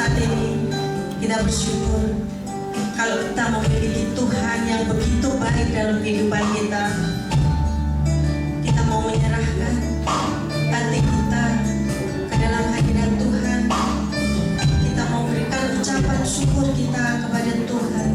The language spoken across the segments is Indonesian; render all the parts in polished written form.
saat ini kita bersyukur kalau kita memiliki Tuhan yang begitu baik dalam kehidupan kita. Kita mau menyerahkan hati kita ke dalam hadirat Tuhan. Kita mau berikan ucapan syukur kita kepada Tuhan.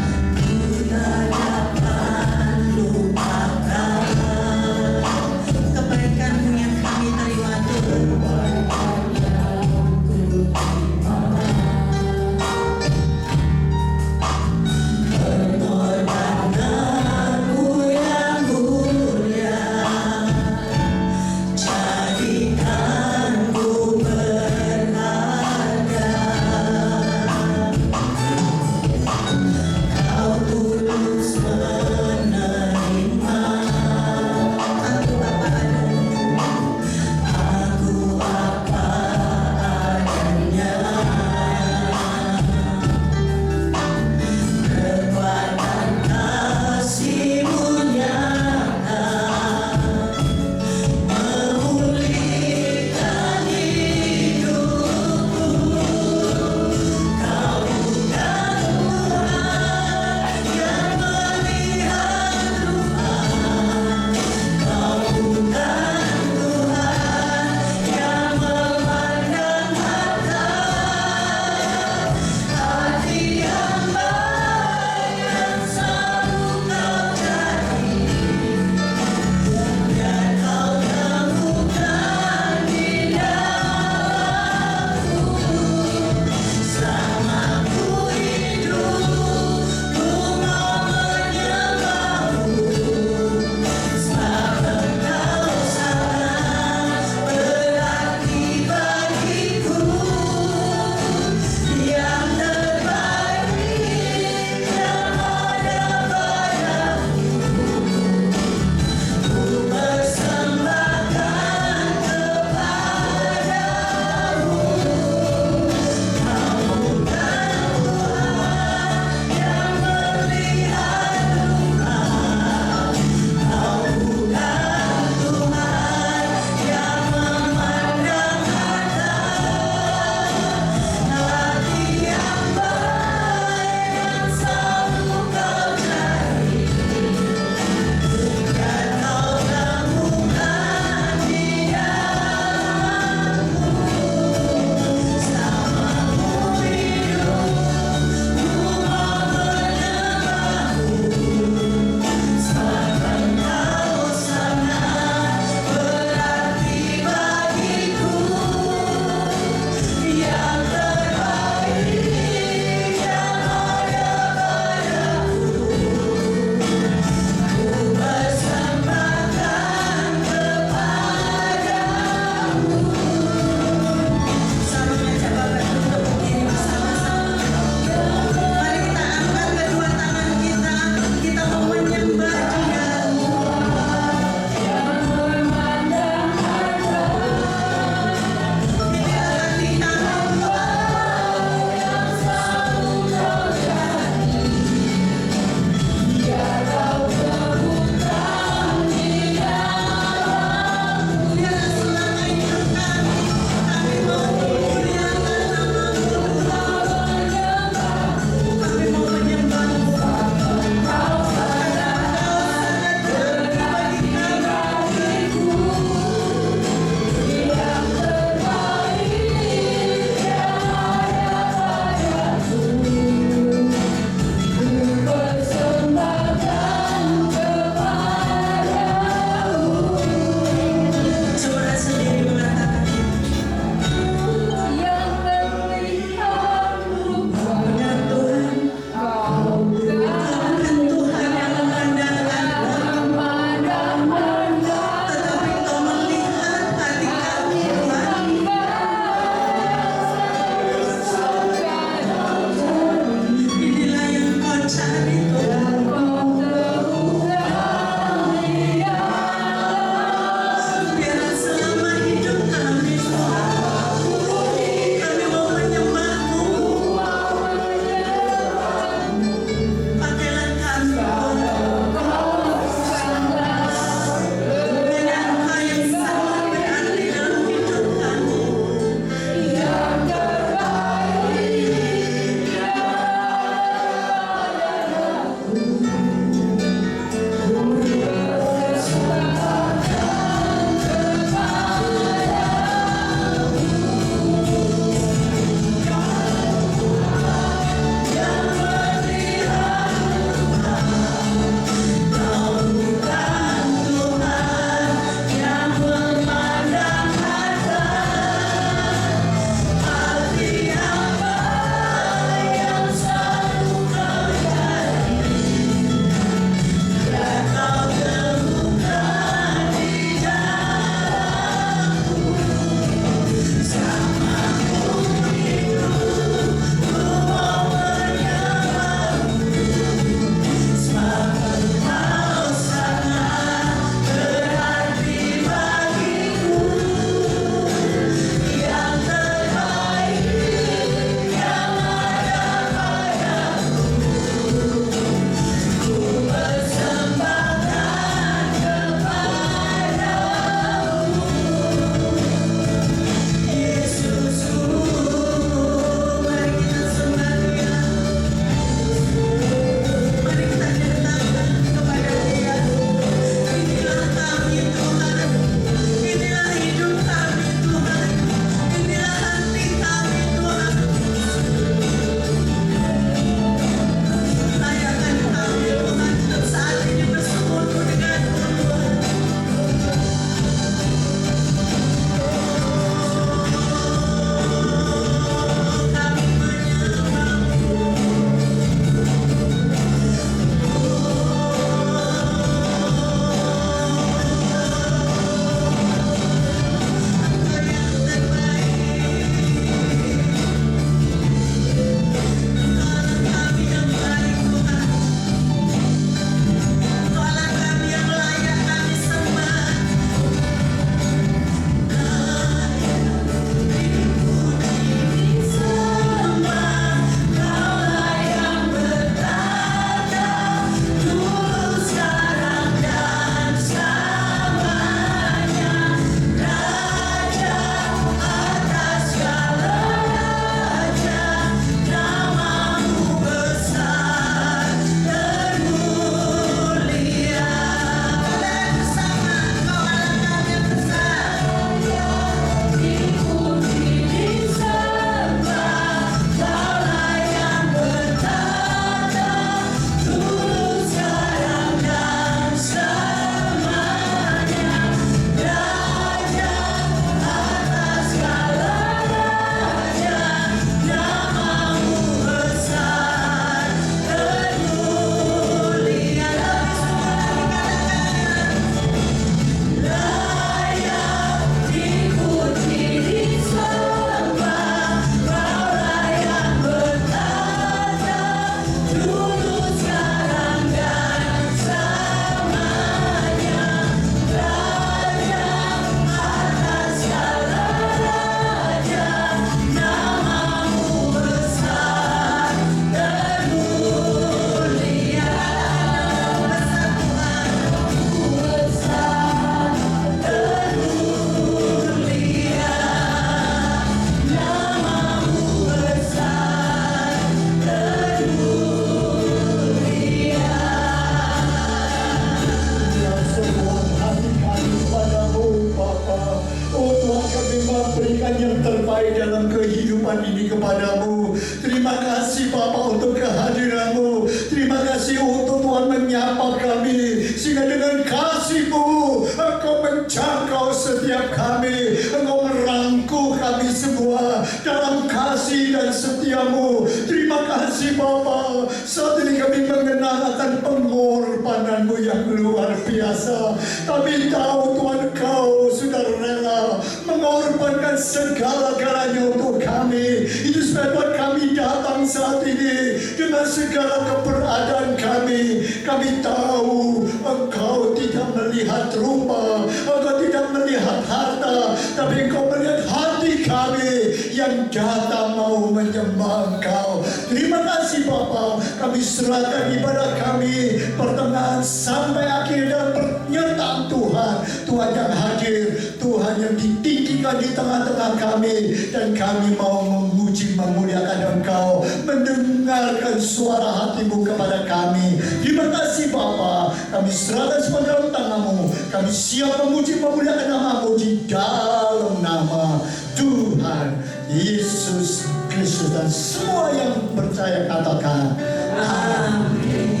menyapa kami, sehingga dengan kasih-Mu Engkau menjangkau setiap kami, Engkau merangkul kami semua dalam kasih dan setia-Mu. Terima kasih Bapa. Saat ini kami mengenal akan pengorbanan-Mu yang luar biasa. Kami tahu Tuhan Engkau sudah rela mengorbankan segala-galanya untuk kami. Itu sebab kami datang saat ini dengan segala keberadaan kami. Kami tahu Engkau tidak melihat rupa, Engkau tidak melihat harta, tapi Engkau melihat hati kami yang datang mau menyembah Engkau. Terima kasih Bapa. Kami serahkan ibadah kami pertengahan sampai akhir dan penyertaan Tuhan. Tuhan yang hadir, Tuhan yang ditinggikan di tengah-tengah kami, dan kami mau memuji memuliakan Engkau, mendengarkan suara hati-Mu kepada kami. Terima kasih Bapa. Kami serahkan semua dalam tangan-Mu. Kami siap memuji memuliakan nama-Mu di dalam nama Tuhan Yesus Kristus, dan semua yang percaya katakan Amin.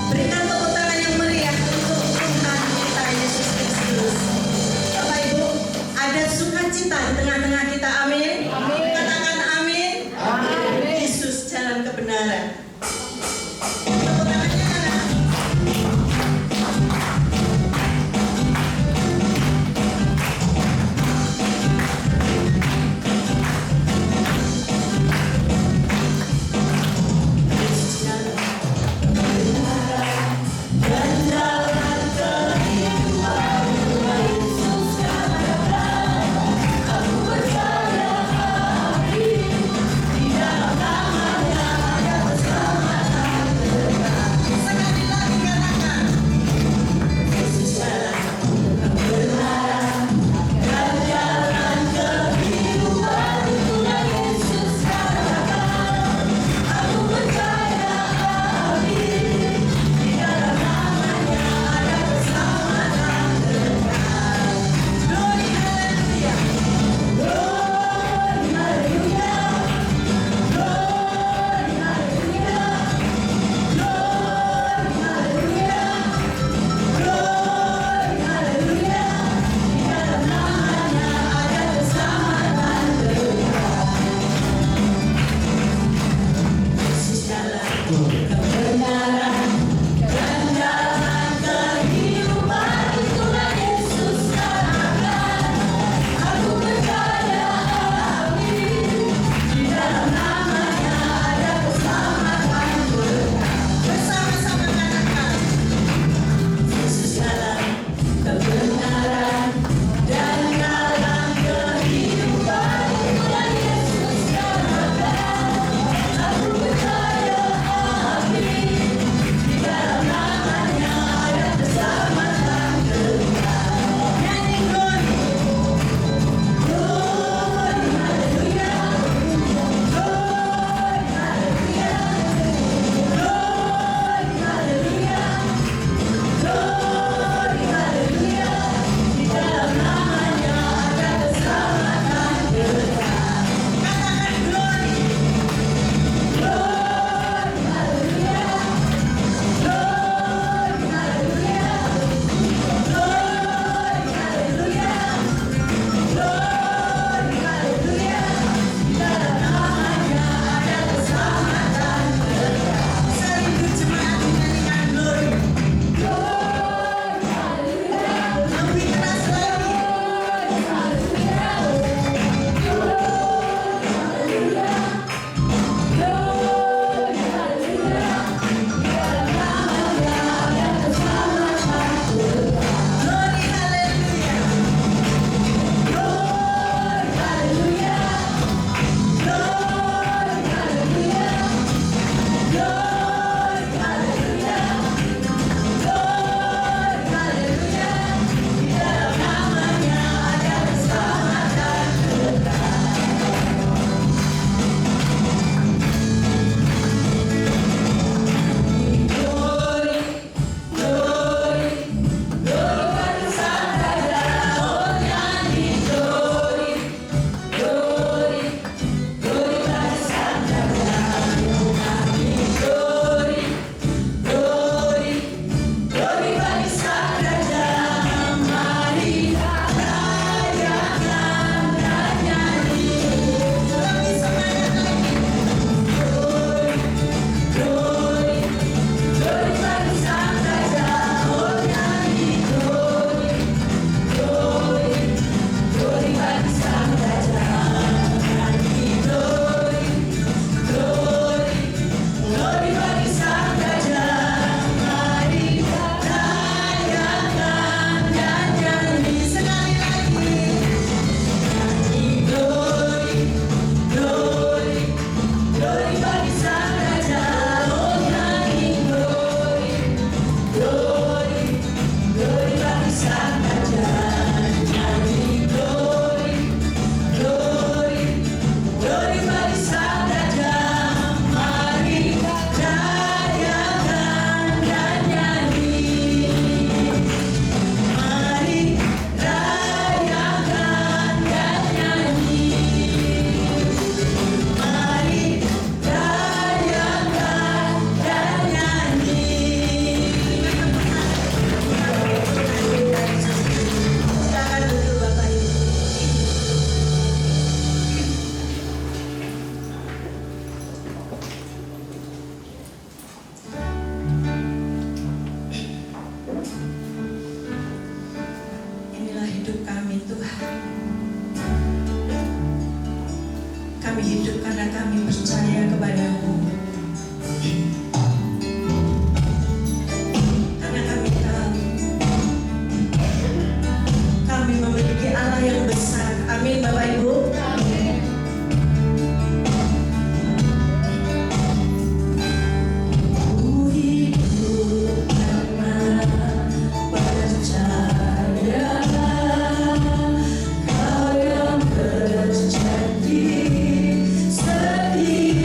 Berikan tepuk tangan yang meriah untuk Tuhan kita Yesus Kristus. Bapak Ibu, ada sukacita di tengah-tengah kita. Amin. Katakan amin. Yesus jalan kebenaran. Tepuk tangannya anak. Yesus jalan kebenaran dan jalan kehidupan. Yesus katakan, aku percaya. karena kami percaya kepadamu. Karena kami tahu kami memiliki Allah yang besar. Amin Bapak Ibu. Kau yang berjanji setia.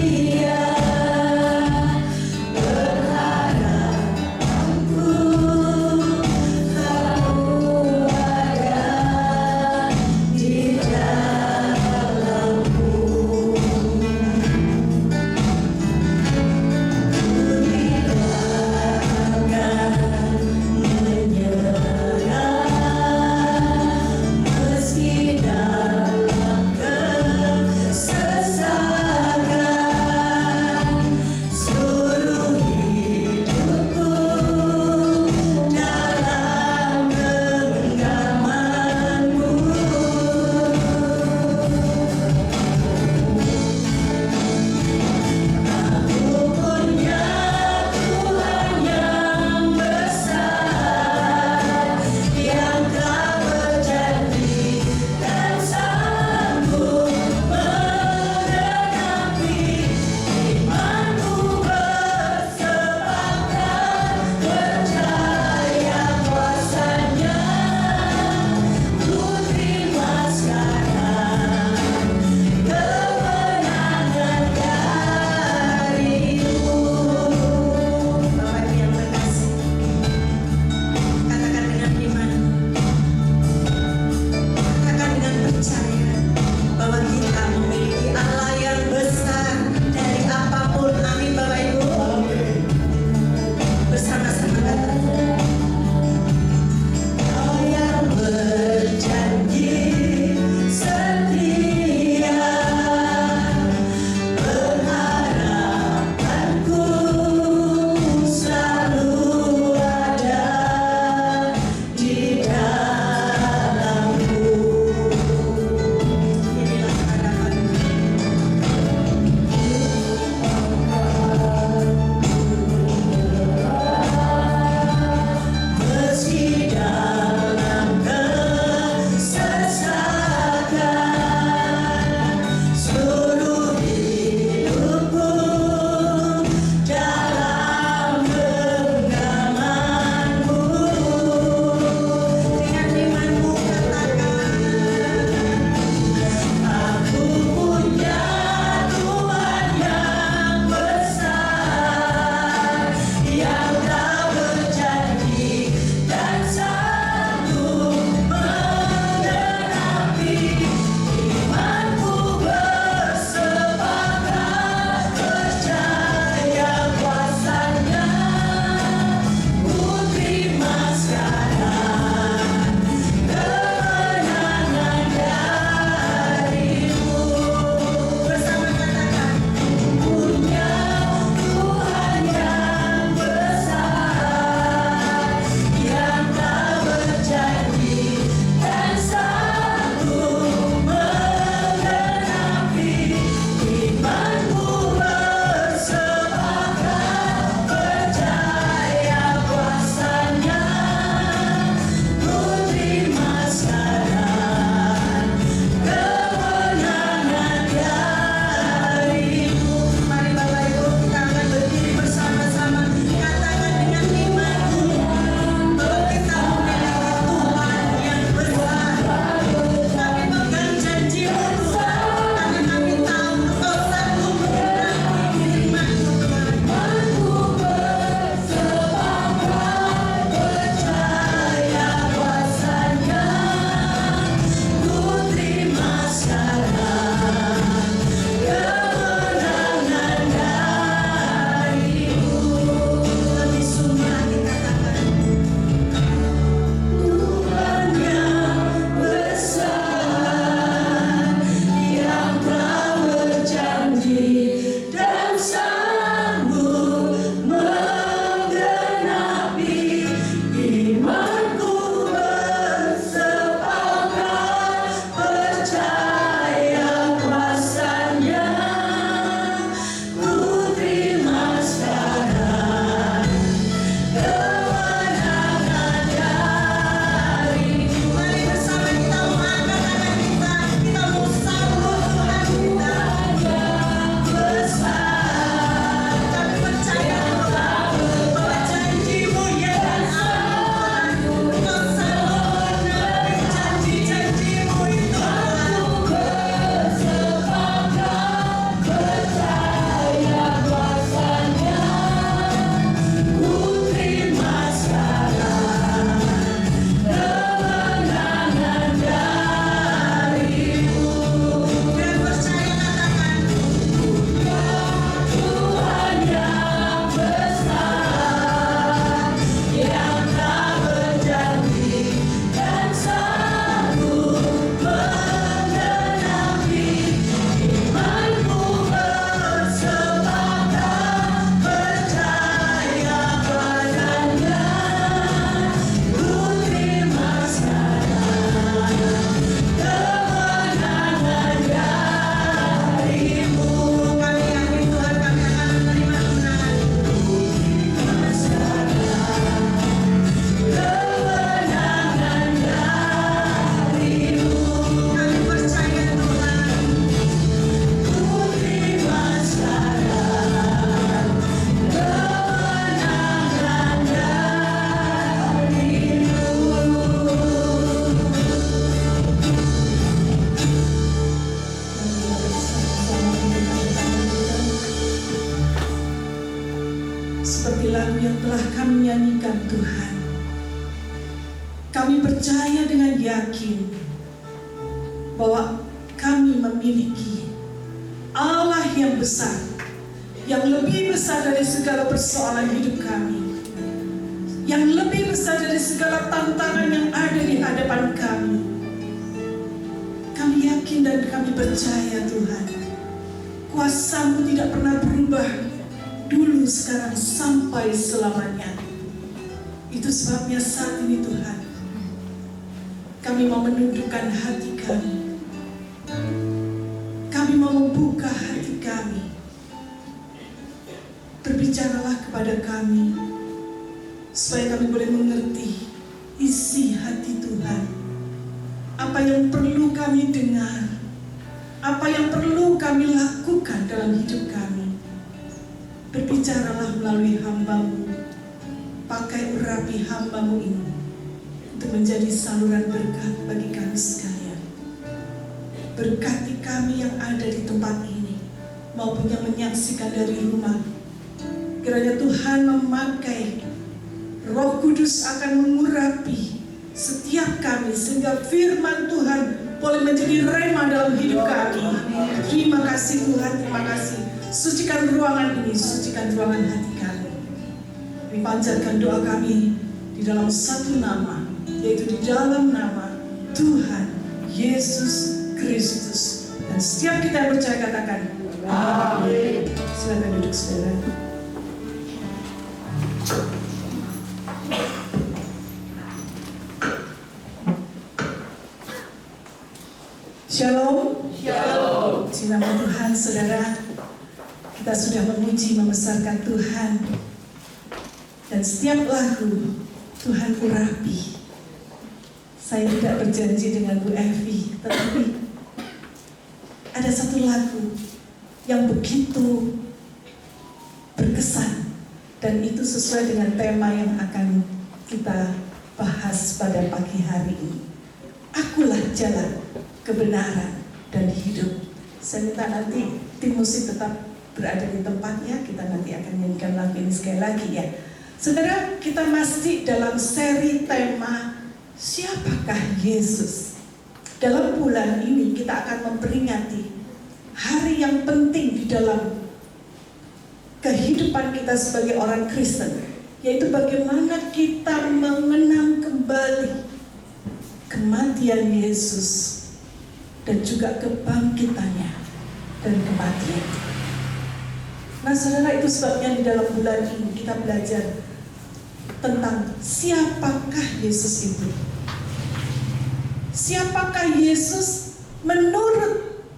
seperti lagu yang telah kami nyanyikan Tuhan. Kami percaya dengan yakin bahwa kami memiliki Allah yang besar, yang lebih besar dari segala persoalan hidup kami, yang lebih besar dari segala tantangan yang ada di hadapan kami. Kami yakin dan kami percaya Tuhan, kuasa-Mu tidak pernah berubah, dulu, sekarang, sampai selamanya. Itu sebabnya saat ini Tuhan, kami mau menundukkan hati kami. Kami mau membuka hati kami. Berbicaralah kepada kami, supaya kami boleh mengerti isi hati Tuhan. Apa yang perlu kami dengar, apa yang perlu kami lakukan dalam hidup kami. Berbicaralah melalui hamba-Mu. Pakai urapi hamba-Mu ini untuk menjadi saluran berkat bagi kami sekalian. Berkati kami yang ada di tempat ini maupun yang menyaksikan dari rumah. Kiranya Tuhan memakai Roh Kudus akan mengurapi setiap kami sehingga firman Tuhan boleh menjadi rema dalam hidup kami. Terima kasih Tuhan, terima kasih. Sucikan ruangan ini, sucikan ruangan hati kami. Kami panjatkan doa kami di dalam satu nama, yaitu di dalam nama Tuhan Yesus Kristus. Dan setiap kita yang percaya katakan amin. Silakan duduk saudara. Shalom. Shalom. Di nama Tuhan saudara, kita sudah memuji membesarkan Tuhan. Dan setiap lagu Tuhan urapi. Saya tidak berjanji dengan Bu Evi, tetapi ada satu lagu yang begitu berkesan, dan itu sesuai dengan tema yang akan kita bahas pada pagi hari ini. Akulah jalan, kebenaran, dan hidup. Saya minta nanti tim musik tetap berada di tempatnya. Kita nanti akan nyanyikan lagu ini sekali lagi ya. Saudara, kita masih dalam seri tema Siapakah Yesus? Dalam bulan ini kita akan memperingati hari yang penting di dalam kehidupan kita sebagai orang Kristen, yaitu bagaimana kita mengenang kembali kematian Yesus dan juga kebangkitannya dan kematian. Nah saudara, itu sebabnya di dalam bulan ini kita belajar tentang siapakah Yesus itu. Siapakah Yesus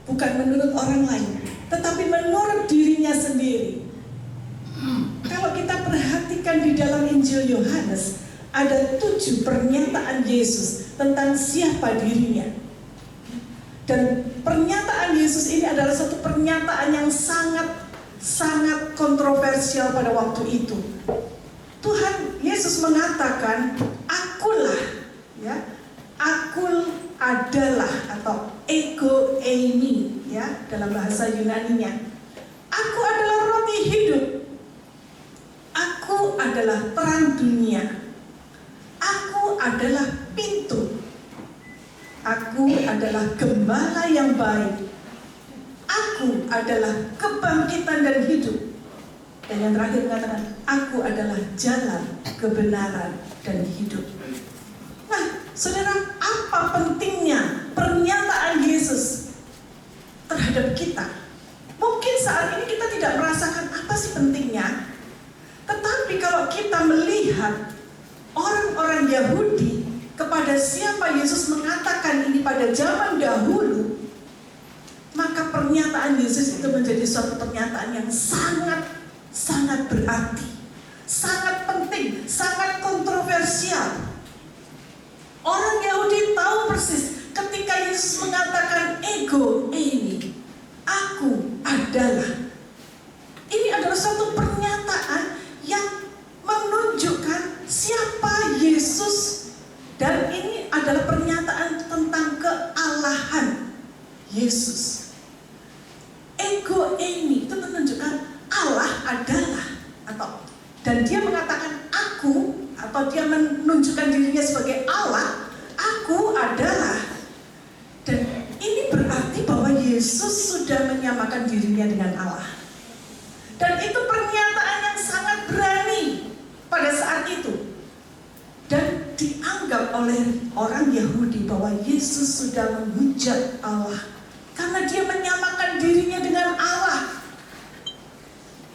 bukan menurut orang lain, tetapi menurut dirinya sendiri. Kalau kita perhatikan di dalam Injil Yohanes, ada 7 pernyataan Yesus tentang siapa dirinya. Dan pernyataan Yesus ini adalah satu pernyataan yang sangat kontroversial pada waktu itu. Tuhan Yesus mengatakan, akulah, ya, aku adalah, atau ego eimi, ya, dalam bahasa Yunaninya. Aku adalah roti hidup. Aku adalah terang dunia. Aku adalah pintu. Aku adalah gembala yang baik. Aku adalah kebangkitan dan hidup. Dan yang terakhir mengatakan, aku adalah jalan, kebenaran, dan hidup. Nah, saudara, apa pentingnya pernyataan Yesus terhadap kita? Mungkin saat ini kita tidak merasakan apa sih pentingnya. Tetapi kalau kita melihat orang-orang Yahudi kepada siapa Yesus mengatakan ini pada zaman dahulu, maka pernyataan Yesus itu menjadi suatu pernyataan yang sangat berarti, sangat penting, sangat kontroversial. Orang Yahudi tahu persis ketika Yesus mengatakan ego ini, aku adalah. Ini adalah suatu pernyataan yang menunjukkan siapa Yesus, dan ini adalah pernyataan tentang kealahan Yesus. Ego ini itu menunjukkan Allah adalah, atau Dan dia mengatakan aku, atau dia menunjukkan dirinya sebagai Allah, aku adalah. Dan ini berarti bahwa Yesus sudah menyamakan dirinya dengan Allah. Dan itu pernyataan yang sangat berani pada saat itu. Dan dianggap oleh orang Yahudi bahwa Yesus sudah menghujat Allah karena dia menyamakan dirinya dengan Allah.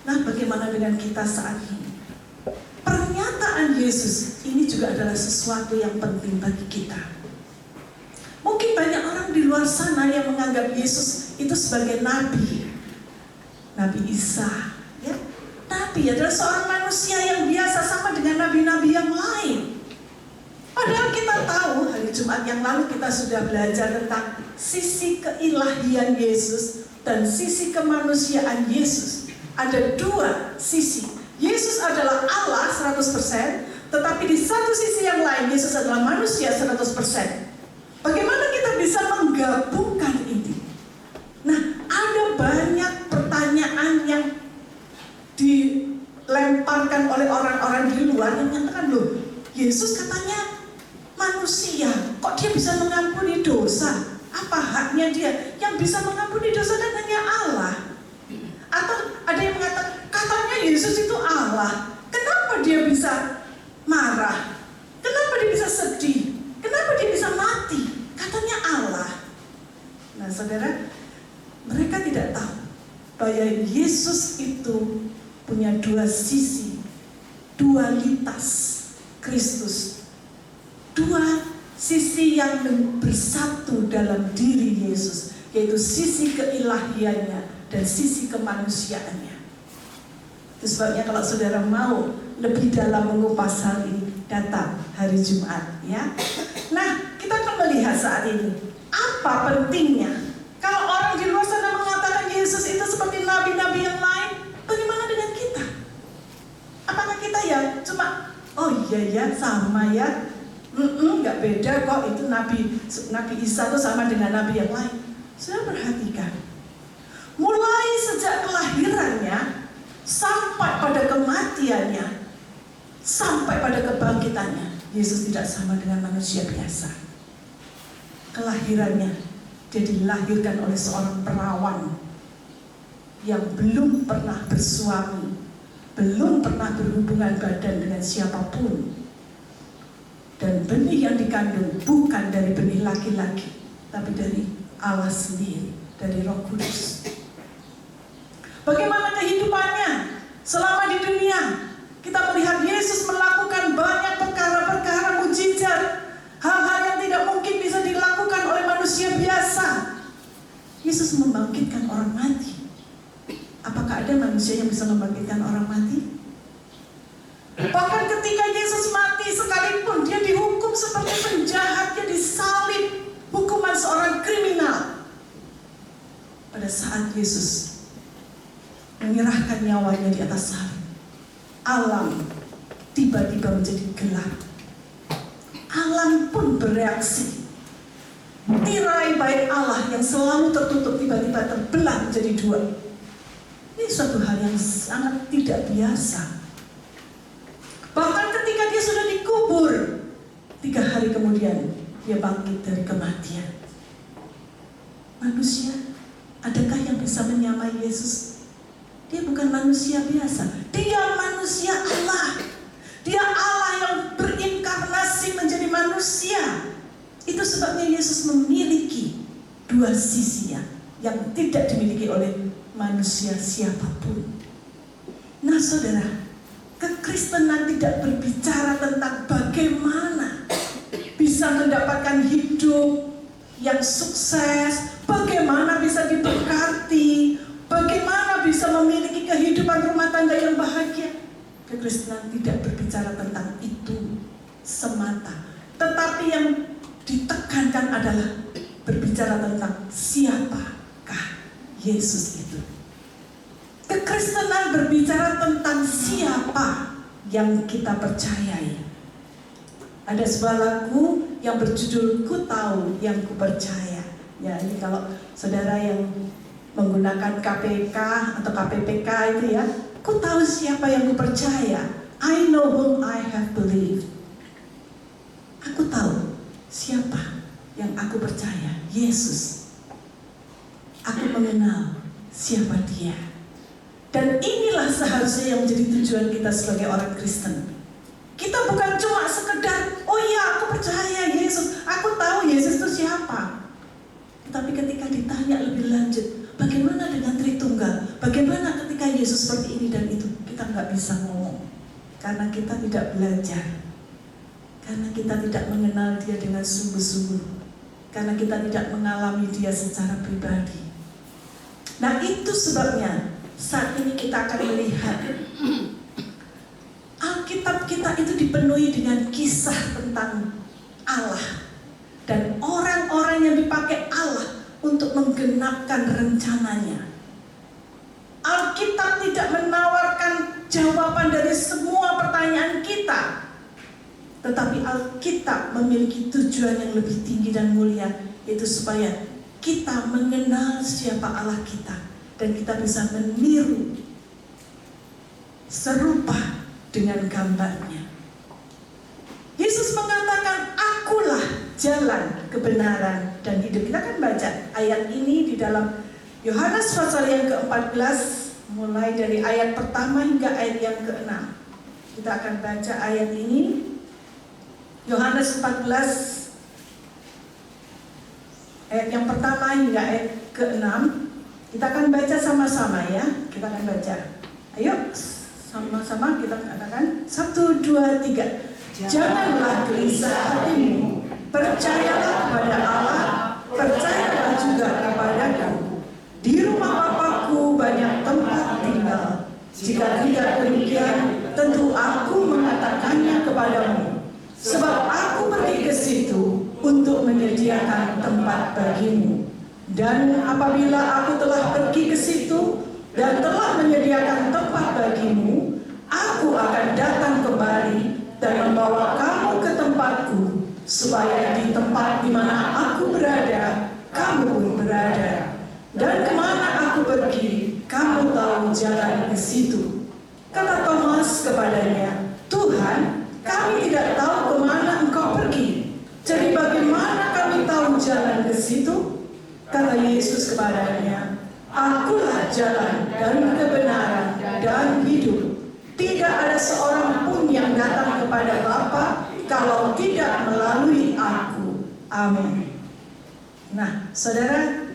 Nah, bagaimana dengan kita saat ini? Pernyataan Yesus ini juga adalah sesuatu yang penting bagi kita. Mungkin banyak orang di luar sana yang menganggap Yesus itu sebagai nabi. Nabi Isa, ya. Nabi adalah seorang manusia yang biasa sama dengan nabi-nabi yang lain. Padahal kita tahu hari Jumat yang lalu kita sudah belajar tentang sisi keilahian Yesus dan sisi kemanusiaan Yesus. Ada dua sisi. Yesus adalah Allah 100%, tetapi di satu sisi yang lain Yesus adalah manusia 100%. Bagaimana kita bisa menggabungkan ini? Nah, ada banyak pertanyaan yang dilemparkan oleh orang-orang di luar yang menyatakan, loh, Yesus katanya manusia, kok dia bisa mengampuni dosa? Apa haknya dia? Yang bisa mengampuni dosa kan hanya Allah. Atau ada yang mengatakan, katanya Yesus itu Allah, kenapa dia bisa marah? Kenapa dia bisa sedih? Kenapa dia bisa mati? Katanya Allah. Nah, saudara, mereka tidak tahu bahwa Yesus itu punya dua sisi, dualitas Kristus. Dua sisi yang bersatu dalam diri Yesus, yaitu sisi keilahiannya dan sisi kemanusiaannya. Itu sebabnya kalau saudara mau lebih dalam mengupas hal ini, datang hari Jumat, ya. Nah, kita akan melihat saat ini apa pentingnya. Kalau orang di luar sana mengatakan Yesus itu seperti nabi-nabi yang lain, bagaimana dengan kita? Apakah kita ya cuma, oh iya ya sama ya, nggak beda kok, itu Nabi Isa itu sama dengan nabi yang lain. Saya perhatikan, mulai sejak kelahirannya sampai pada kematiannya, sampai pada kebangkitannya, Yesus tidak sama dengan manusia biasa. Kelahirannya, dia dilahirkan oleh seorang perawan yang belum pernah bersuami, belum pernah berhubungan badan dengan siapapun. Dan benih yang dikandung bukan dari benih laki-laki, tapi dari Allah sendiri, dari Roh Kudus. Bagaimana kehidupannya selama di dunia? Kita melihat Yesus melakukan banyak perkara-perkara mujizat, hal-hal yang tidak mungkin bisa dilakukan oleh manusia biasa. Yesus membangkitkan orang mati. Apakah ada manusia yang bisa membangkitkan orang mati? Bahkan ketika Yesus mati sekalipun, dia dihukum seperti penjahat, dia disalib, hukuman seorang kriminal. Pada saat Yesus menyerahkan nyawanya di atas salib, alam tiba-tiba menjadi gelap. Alam pun bereaksi. Tirai baik Allah yang selalu tertutup tiba-tiba terbelah menjadi dua. Ini suatu hal yang sangat tidak biasa. Bahkan ketika dia sudah dikubur, 3 hari kemudian dia bangkit dari kematian. Manusia, adakah yang bisa menyamai Yesus? Dia bukan manusia biasa, dia manusia Allah. Dia Allah yang berinkarnasi menjadi manusia. Itu sebabnya Yesus memiliki dua sisinya yang tidak dimiliki oleh manusia siapapun. Nah, saudara, kekristenan tidak berbicara tentang bagaimana bisa mendapatkan hidup yang sukses, bagaimana bisa diberkati, bagaimana bisa memiliki kehidupan rumah tangga yang bahagia. Kekristenan tidak berbicara tentang itu semata, tetapi yang ditekankan adalah berbicara tentang siapakah Yesus itu. Kekristenan berbicara tentang siapa yang kita percayai. Ada sebuah lagu yang berjudul Ku Tahu Yang Ku Percaya. Ya, ini kalau saudara yang menggunakan KPK atau KPPK itu ya, ku tahu siapa yang ku percaya. I know whom I have believed. Aku tahu siapa yang aku percaya, Yesus. Aku mengenal siapa Dia. Dan inilah seharusnya yang menjadi tujuan kita sebagai orang Kristen. Kita bukan cuma sekedar, oh iya aku percaya Yesus, aku tahu Yesus itu siapa. Tetapi ketika ditanya lebih lanjut, bagaimana dengan Tritunggal? Bagaimana ketika Yesus seperti ini dan itu? Kita nggak bisa ngomong. Karena kita tidak belajar. Karena kita tidak mengenal Dia dengan sungguh-sungguh. Karena kita tidak mengalami Dia secara pribadi. Nah itu sebabnya saat ini kita akan melihat Alkitab kita itu dipenuhi dengan kisah tentang Allah dan orang-orang yang dipakai Allah untuk menggenapkan rencananya. Alkitab tidak menawarkan jawaban dari semua pertanyaan kita, tetapi Alkitab memiliki tujuan yang lebih tinggi dan mulia, yaitu supaya kita mengenal siapa Allah kita dan kita bisa meniru serupa dengan gambarnya. Yesus mengatakan, akulah jalan, kebenaran, dan hidup. Kita akan baca ayat ini di dalam Yohanes pasal yang ke-14, mulai dari ayat pertama hingga ayat yang ke-6. Kita akan baca ayat ini, Yohanes 14, ayat yang pertama hingga ayat ke-6. Kita akan baca sama-sama ya. Kita akan baca. Ayo, sama-sama kita katakan 1, 2, 3. Janganlah gelisah hatimu, percayalah kepada Allah, percayalah juga kepadaku. Di rumah Bapa-Ku banyak tempat tinggal. Jika tidak demikian, tentu aku mengatakannya kepadamu. Sebab aku pergi ke situ untuk menyediakan tempat bagimu. Dan apabila aku telah pergi ke situ dan telah menyediakan tempat bagimu, aku akan datang kembali dan membawa kamu ke tempatku, supaya di tempat di mana aku berada, kamu pun berada. Dan kemana aku pergi, kamu tahu jalan ke situ. Kata Thomas kepadanya, Tuhan, kami tidak tahu kemana engkau pergi. Jadi bagaimana kami tahu jalan ke situ? Kata Yesus kepadanya, akulah jalan dan kebenaran dan hidup. Tidak ada seorang pun yang datang kepada Bapa kalau tidak melalui aku. Amin. Nah, saudara,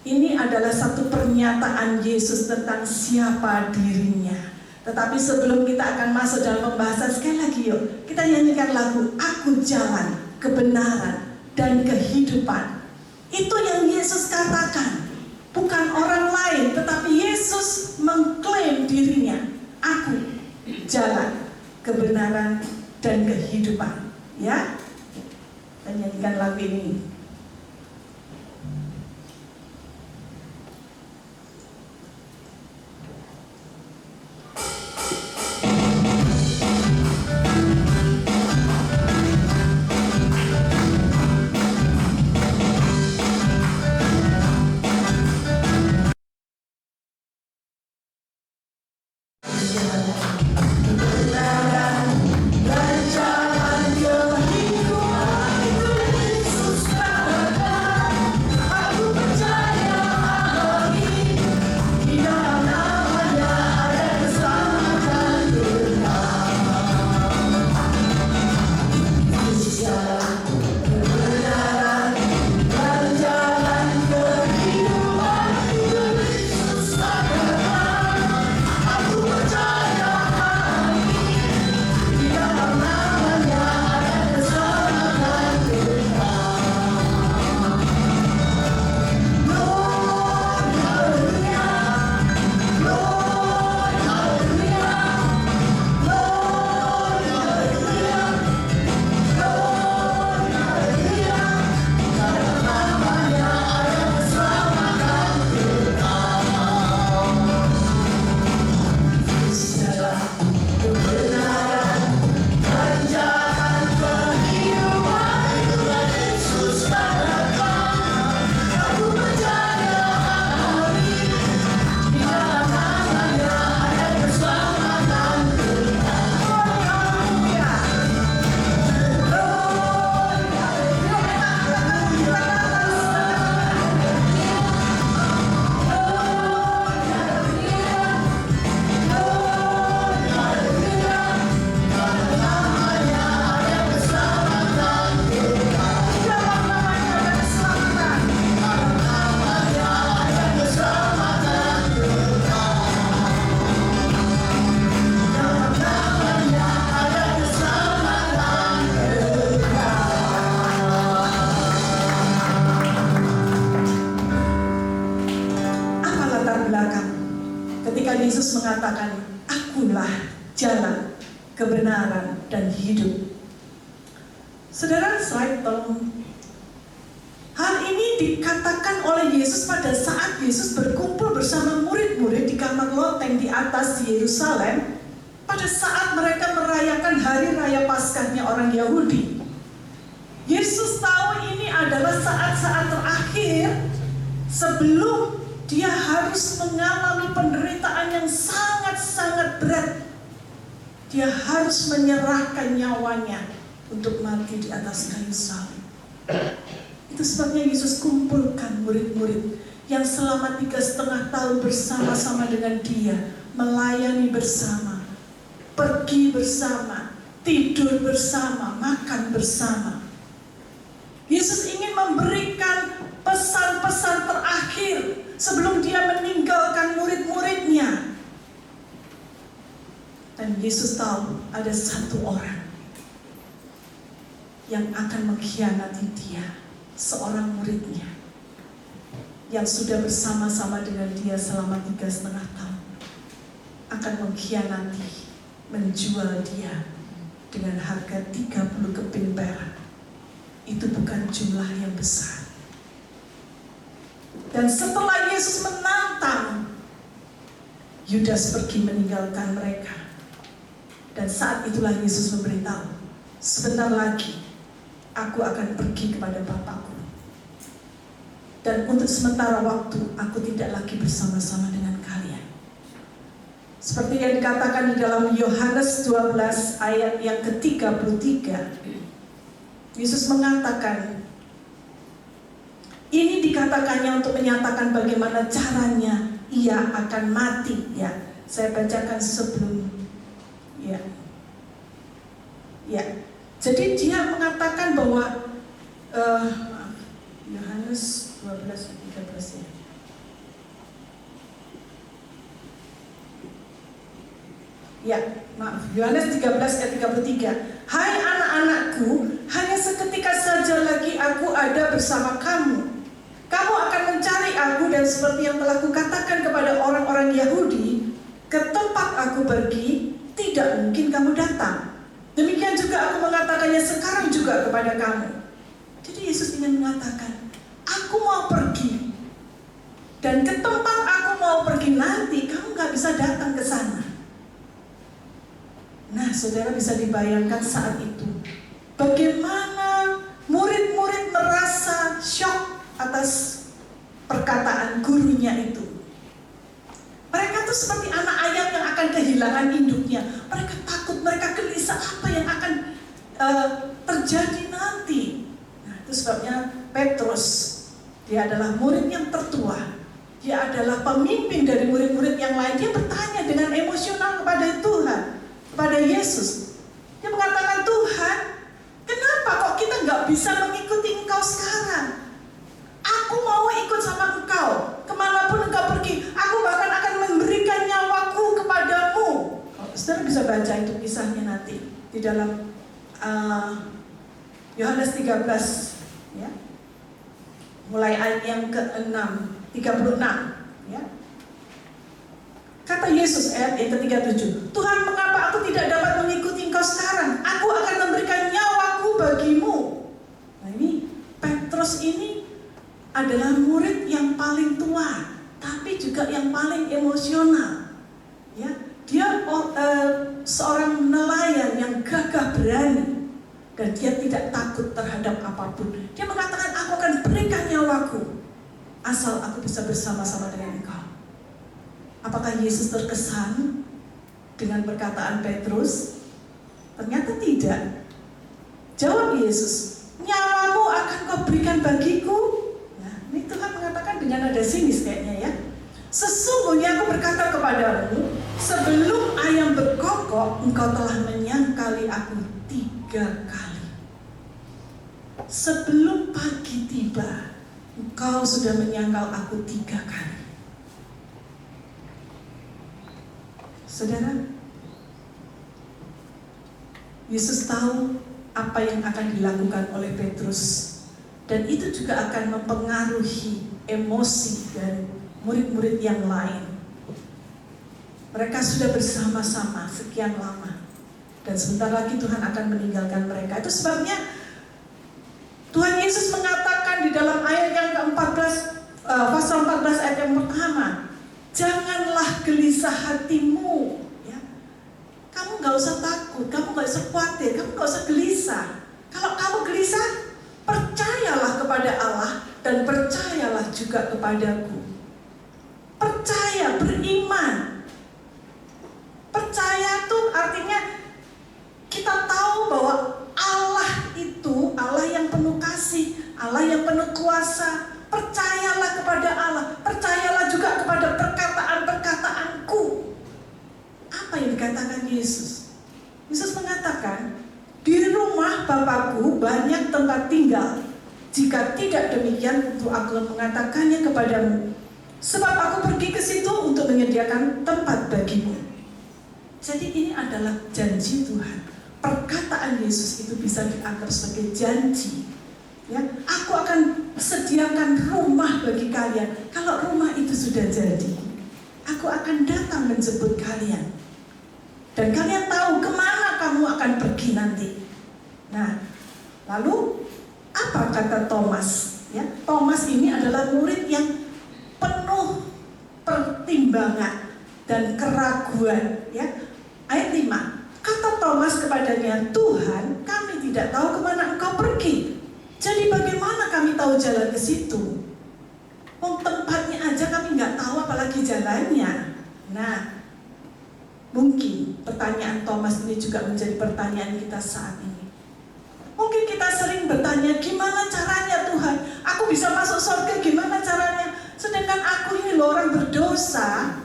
ini adalah satu pernyataan Yesus tentang siapa dirinya. Tetapi sebelum kita akan masuk dalam pembahasan, sekali lagi yuk, kita nyanyikan lagu Aku Jalan, Kebenaran, dan Kehidupan. Itu yang Yesus katakan, bukan orang lain, tetapi Yesus mengklaim dirinya. Aku jalan, kebenaran, dan kehidupan. Ya, kita nyanyikan lagu ini. Yesus mengatakan, "Akulah jalan, kebenaran, dan hidup." Saudara, slide tolong. Hal ini dikatakan oleh Yesus pada saat Yesus berkumpul bersama murid-murid di kamar loteng di atas di Yerusalem, pada saat mereka merayakan hari raya Paskahnya orang Yahudi. Yesus tahu ini adalah saat-saat terakhir sebelum dia harus mengalami penderitaan yang sangat-sangat berat. Dia harus menyerahkan nyawanya untuk mati di atas kayu salib. Itu sebabnya Yesus kumpulkan murid-murid yang selama 3,5 tahun bersama-sama dengan dia, melayani bersama, pergi bersama, tidur bersama, makan bersama. Yesus ingin memberikan pesan-pesan terakhir sebelum dia meninggalkan murid-muridnya. Dan Yesus tahu ada satu orang yang akan mengkhianati dia, seorang muridnya yang sudah bersama-sama dengan dia selama 3,5 tahun, akan mengkhianati, menjual dia dengan harga 30 keping perak. Itu bukan jumlah yang besar. Dan setelah Yesus menantang, Yudas pergi meninggalkan mereka. Dan saat itulah Yesus memberitahu, "Sebentar lagi aku akan pergi kepada Bapakku. Dan untuk sementara waktu aku tidak lagi bersama-sama dengan kalian." Seperti yang dikatakan di dalam Yohanes 12 ayat yang ke-33. Yesus mengatakan, ini dikatakannya untuk menyatakan bagaimana caranya ia akan mati. Ya, saya bacakan sebelum. Ya. Jadi dia mengatakan bahwa Yohanes 12 ayat 13 ya. Ya, maaf, Yohanes 13 ayat 33. "Hai anak-anakku, hanya seketika saja lagi aku ada bersama kamu. Kamu akan mencari aku, dan seperti yang telah kukatakan kepada orang-orang Yahudi, ke tempat aku pergi, tidak mungkin kamu datang. Demikian juga aku mengatakannya sekarang juga kepada kamu." Jadi Yesus ingin mengatakan, aku mau pergi, dan ke tempat aku mau pergi nanti, kamu gak bisa datang ke sana. Nah, saudara bisa dibayangkan saat itu bagaimana murid-murid merasa syok atas perkataan gurunya itu. Mereka tuh seperti anak ayam yang akan kehilangan induknya. Mereka takut, mereka gelisah apa yang akan terjadi nanti. Nah, itu sebabnya Petrus, dia adalah murid yang tertua, dia adalah pemimpin dari murid-murid yang lain. Dia bertanya dengan emosional kepada Tuhan, kepada Yesus. Dia mengatakan, "Tuhan, kenapa kok kita nggak bisa mengikuti Engkau sekarang? Aku mau ikut sama Engkau, kemanapun Engkau pergi. Aku bahkan akan memberikan nyawaku kepadamu." Saudara bisa baca itu kisahnya nanti di dalam Yohanes 13, ya. Mulai ayat yang ke-6, 36, ya. Kata Yesus ayat yang ke-37, "Tuhan, mengapa aku tidak dapat mengikuti Engkau sekarang? Aku akan memberikan nyawaku bagimu." Nah, ini Petrus ini adalah murid yang paling tua, tapi juga yang paling emosional. Ya, dia seorang nelayan yang gagah berani, dan dia tidak takut terhadap apapun. Dia mengatakan, "Aku akan berikan nyawaku asal aku bisa bersama-sama dengan Engkau." Apakah Yesus terkesan dengan perkataan Petrus? Ternyata tidak. Jawab Yesus, "Nyawamu akan kau berikan bagiku." Nah, ini Tuhan mengatakan dengan nada sinis kayaknya ya. "Sesungguhnya aku berkata kepadamu, sebelum ayam berkokok, engkau telah menyangkali aku 3 kali. Sebelum pagi tiba, engkau sudah menyangkal aku 3 kali." Saudara, Yesus tahu apa yang akan dilakukan oleh Petrus, dan itu juga akan mempengaruhi emosi dari murid-murid yang lain. Mereka sudah bersama-sama sekian lama. Dan sebentar lagi Tuhan akan meninggalkan mereka. Itu sebabnya Tuhan Yesus mengatakan di dalam ayat yang ke-14, pasal 14 ayat yang pertama, janganlah gelisah hatimu. Ya. Kamu gak usah takut, kamu gak usah khawatir, kamu gak usah gelisah. Kalau kamu gelisah, percayalah kepada Allah dan percayalah juga kepadaku. Percaya, beriman. Percaya itu artinya kita tahu bahwa Allah itu Allah yang penuh kasih, Allah yang penuh kuasa. Percayalah kepada Allah, percayalah juga kepada perkataan-perkataanku. Apa yang dikatakan Yesus? Yesus mengatakan, di rumah Bapakku banyak tempat tinggal. Jika tidak demikian, tentu aku mengatakannya kepadamu. Sebab aku pergi ke situ untuk menyediakan tempat bagimu. Jadi ini adalah janji Tuhan. Perkataan Yesus itu bisa dianggap sebagai janji. Ya, aku akan sediakan rumah bagi kalian. Kalau rumah itu sudah jadi, aku akan datang menjemput kalian. Dan kalian tahu kemana kamu akan pergi nanti. Nah, lalu apa kata Thomas? Ya, Thomas ini adalah murid yang penuh pertimbangan dan keraguan. Ya, ayat 5. Kata Thomas kepadanya, Tuhan, kami tidak tahu kemana engkau pergi. Jadi bagaimana kami tahu jalan ke situ? Tempatnya aja kami nggak tahu, apalagi jalannya. Nah, mungkin pertanyaan Thomas ini juga menjadi pertanyaan kita saat ini. Mungkin kita sering bertanya, gimana caranya Tuhan? Aku bisa masuk surga, gimana caranya? Sedangkan aku ini loh orang berdosa.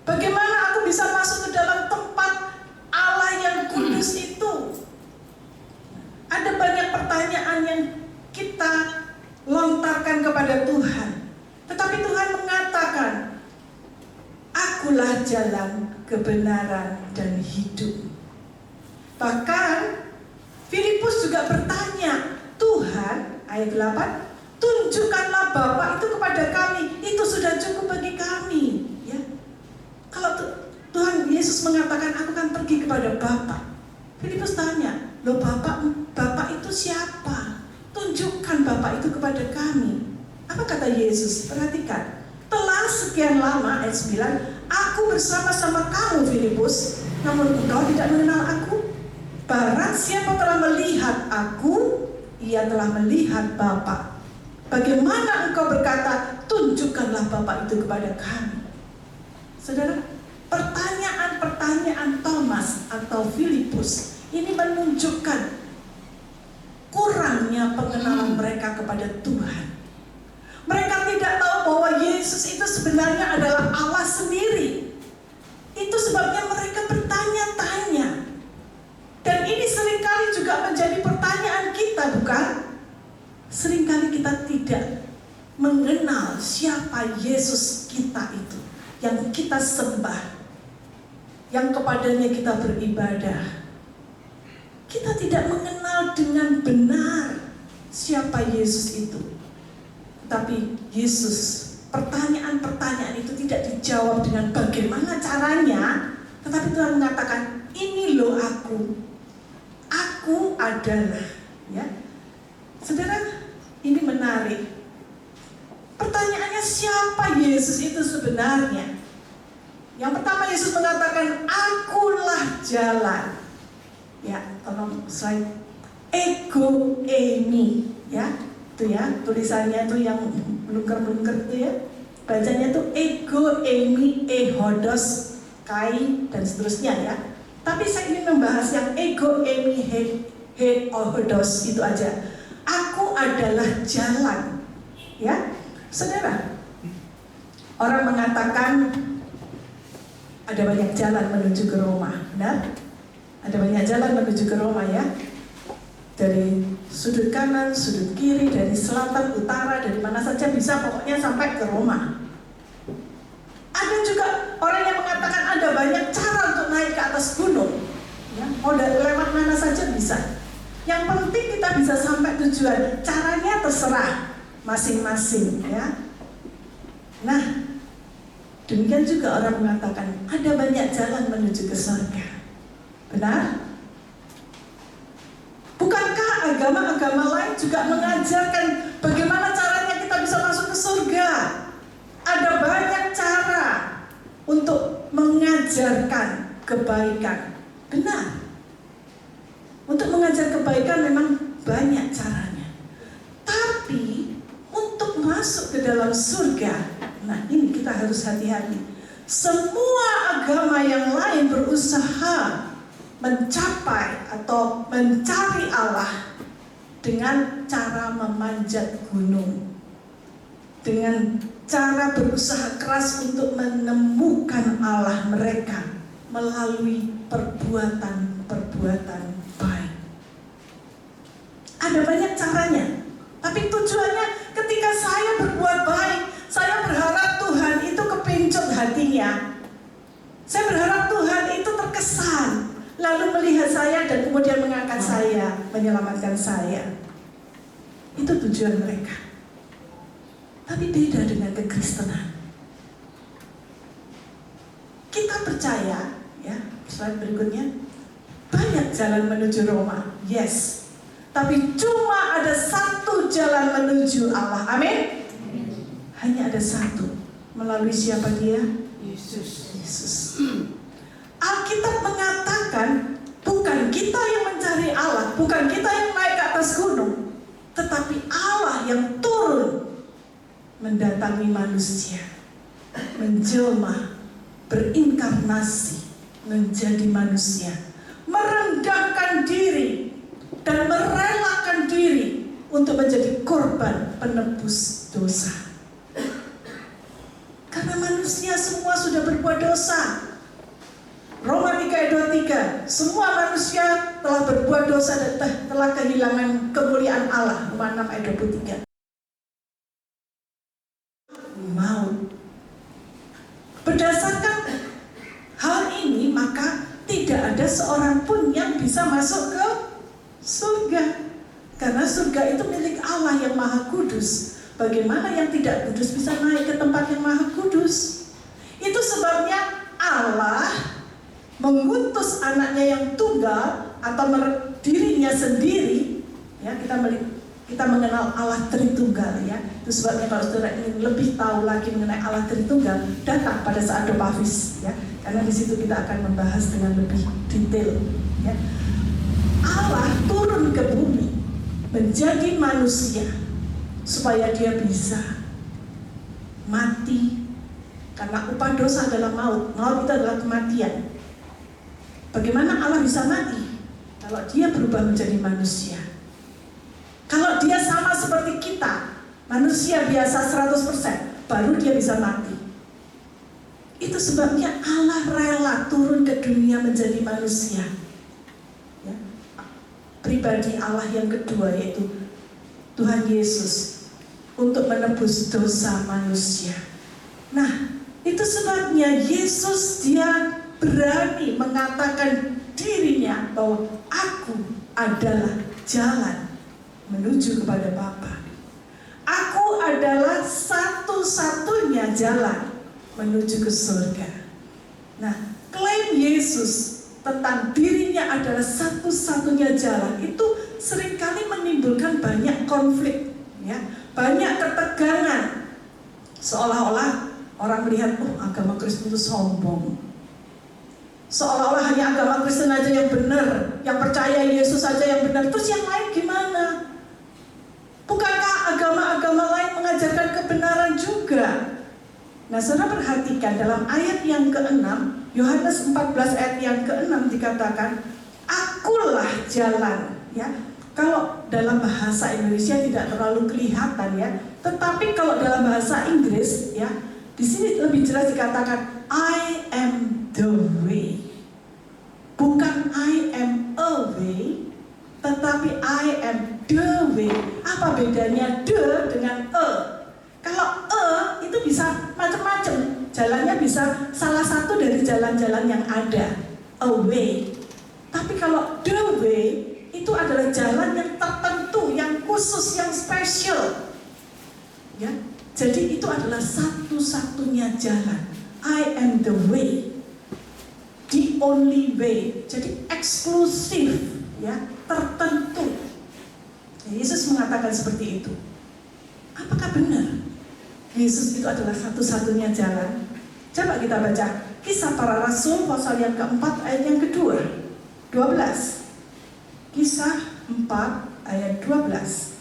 Bagaimana aku bisa masuk ke dalam tempat Allah yang kudus itu? Ada banyak pertanyaan yang kita lontarkan kepada Tuhan. Tetapi Tuhan mengatakan, akulah jalan, kebenaran, dan hidup. Bahkan Filipus juga bertanya, Tuhan, ayat 8, tunjukkanlah Bapa itu kepada kami, itu sudah cukup bagi kami. Ya. Kalau Tuhan Yesus mengatakan, aku akan pergi kepada Bapa, Filipus tanya, loh Bapak itu siapa? Tunjukkan Bapak itu kepada kami. Apa kata Yesus? Perhatikan. Telah sekian lama, ayat 9, aku bersama-sama kamu Filipus, namun engkau tidak mengenal aku. Barang siapa telah melihat aku, ia telah melihat Bapa. Bagaimana engkau berkata, tunjukkanlah Bapa itu kepada kami? Saudara, pertanyaan-pertanyaan Thomas atau Filipus ini menunjukkan kurangnya pengenalan mereka kepada Tuhan. Mereka tidak tahu bahwa Yesus itu sebenarnya adalah Allah sendiri. Itu sebabnya mereka bertanya-tanya. Dan ini seringkali juga menjadi pertanyaan kita, bukan? Seringkali kita tidak mengenal siapa Yesus kita itu, yang kita sembah, yang kepadanya kita beribadah. Kita tidak mengenal dengan benar siapa Yesus itu. Tapi Yesus, pertanyaan-pertanyaan itu tidak dijawab dengan bagaimana caranya. Tetapi Tuhan mengatakan, ini loh aku adalah. Ya, saudara, ini menarik. Pertanyaannya, siapa Yesus itu sebenarnya? Yang pertama, Yesus mengatakan, akulah jalan. Ya, tolong slide. Ego eimi, ya, itu ya, tulisannya itu yang melungker-melungker itu ya. Bacanya itu ego eimi ehodos kai dan seterusnya ya. Tapi saya ingin membahas yang ego eimi ehodos itu aja. Aku adalah jalan. Ya, saudara. Orang mengatakan ada banyak jalan menuju ke Roma, benar? Ada banyak jalan menuju ke Roma ya. Dari sudut kanan, sudut kiri, dari selatan, utara, dari mana saja bisa, pokoknya sampai ke Roma. Ada juga orang yang mengatakan ada banyak cara untuk naik ke atas gunung. Ya, mau lewat mana saja bisa. Yang penting kita bisa sampai tujuan. Caranya terserah masing-masing ya. Nah, Demikian juga orang mengatakan ada banyak jalan menuju ke surga. Benar? Bukankah agama-agama lain juga mengajarkan bagaimana caranya kita bisa masuk ke surga? Ada banyak cara untuk mengajarkan kebaikan. Benar. Untuk mengajar kebaikan memang banyak caranya. Tapi untuk masuk ke dalam surga, nah ini kita harus hati-hati. Semua agama yang lain berusaha mencapai atau mencari Allah dengan cara memanjat gunung, dengan cara berusaha keras untuk menemukan Allah mereka melalui perbuatan-perbuatan baik. Ada banyak caranya, tapi tujuannya ketika saya berbuat baik, saya berharap Tuhan itu kepincut hatinya. Saya berharap Tuhan itu terkesan, lalu melihat saya dan kemudian mengangkat saya, menyelamatkan saya. Itu tujuan mereka. Tapi beda dengan kekristenan. Kita percaya, ya, slide berikutnya, banyak jalan menuju Roma, yes. Tapi cuma ada satu jalan menuju Allah, amin? Hanya ada satu. Melalui siapa dia? Yesus. Alkitab mengatakan bukan kita yang mencari Allah, bukan kita yang naik ke atas gunung, tetapi Allah yang turun mendatangi manusia, menjelma, berinkarnasi, menjadi manusia, merendahkan diri dan merelakan diri untuk menjadi korban penebus dosa. Karena manusia semua sudah berbuat dosa. Roma 3 ayat 23, semua manusia telah berbuat dosa dan telah kehilangan kemuliaan Allah. Roma 6 ayat 23. Maut. Berdasarkan hal ini, maka tidak ada seorang pun yang bisa masuk ke surga. Karena surga itu milik Allah yang Maha Kudus. Bagaimana yang tidak kudus bisa naik ke tempat yang Maha Kudus? Itu sebabnya Allah mengutus anaknya yang tunggal atau dirinya sendiri, ya, kita mengenal Allah Tritunggal, ya. Itu sebabnya kalau saudara ingin lebih tahu lagi mengenai Allah Tritunggal, datang pada saat Dopafis, ya, karena di situ kita akan membahas dengan lebih detail, ya. Allah turun ke bumi menjadi manusia supaya dia bisa mati, karena upah dosa adalah maut. Maut itu adalah kematian. Bagaimana Allah bisa mati? Kalau dia berubah menjadi manusia. Kalau dia sama seperti kita, manusia biasa 100%, baru dia bisa mati. Itu sebabnya Allah rela turun ke dunia menjadi manusia, ya. Pribadi Allah yang kedua yaitu Tuhan Yesus untuk menebus dosa manusia. Nah, itu sebabnya Yesus dia berani mengatakan dirinya bahwa aku adalah jalan menuju kepada Bapa. Aku adalah satu-satunya jalan menuju ke surga. Nah, klaim Yesus tentang dirinya adalah satu-satunya jalan itu seringkali menimbulkan banyak konflik, ya, banyak ketegangan. Seolah-olah orang melihat, oh, agama Kristen itu sombong. Seolah-olah hanya agama Kristen aja yang benar, yang percaya Yesus saja yang benar. Terus yang lain gimana? Bukankah agama-agama lain mengajarkan kebenaran juga? Nah, saudara perhatikan dalam ayat yang ke-6, Yohanes 14 ayat yang ke-6 dikatakan, akulah jalan, ya. Kalau dalam bahasa Indonesia tidak terlalu kelihatan, ya. Tetapi kalau dalam bahasa Inggris, ya, di sini lebih jelas dikatakan I am the way. Bukan I am a way, tetapi I am the way. Apa bedanya the dengan a? Kalau itu bisa macam-macam. Jalannya bisa salah satu dari jalan-jalan yang ada, a way. Tapi kalau the way itu adalah jalan yang tertentu, yang khusus, yang spesial, ya. Jadi itu adalah satu-satunya jalan I am the way, the only way. Jadi eksklusif, ya, tertentu. Yesus mengatakan seperti itu. Apakah benar Yesus itu adalah satu-satunya jalan? Coba kita baca Kisah Para Rasul pasal yang keempat ayat yang kedua, 12. Kisah 4 ayat 12.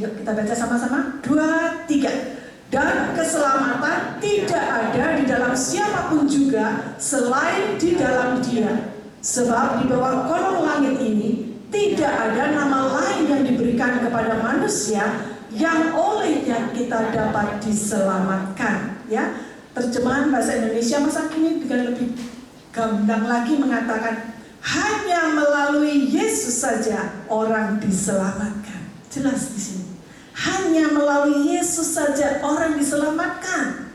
Yuk kita baca sama-sama. 2, 3. Dan keselamatan tidak ada di dalam siapapun juga selain di dalam Dia. Sebab di bawah kolong langit ini tidak ada nama lain yang diberikan kepada manusia yang olehnya kita dapat diselamatkan. Ya, terjemahan bahasa Indonesia masa kini dengan lebih gamblang lagi mengatakan hanya melalui Yesus saja orang diselamatkan. Jelas di sini. Hanya melalui Yesus saja orang diselamatkan.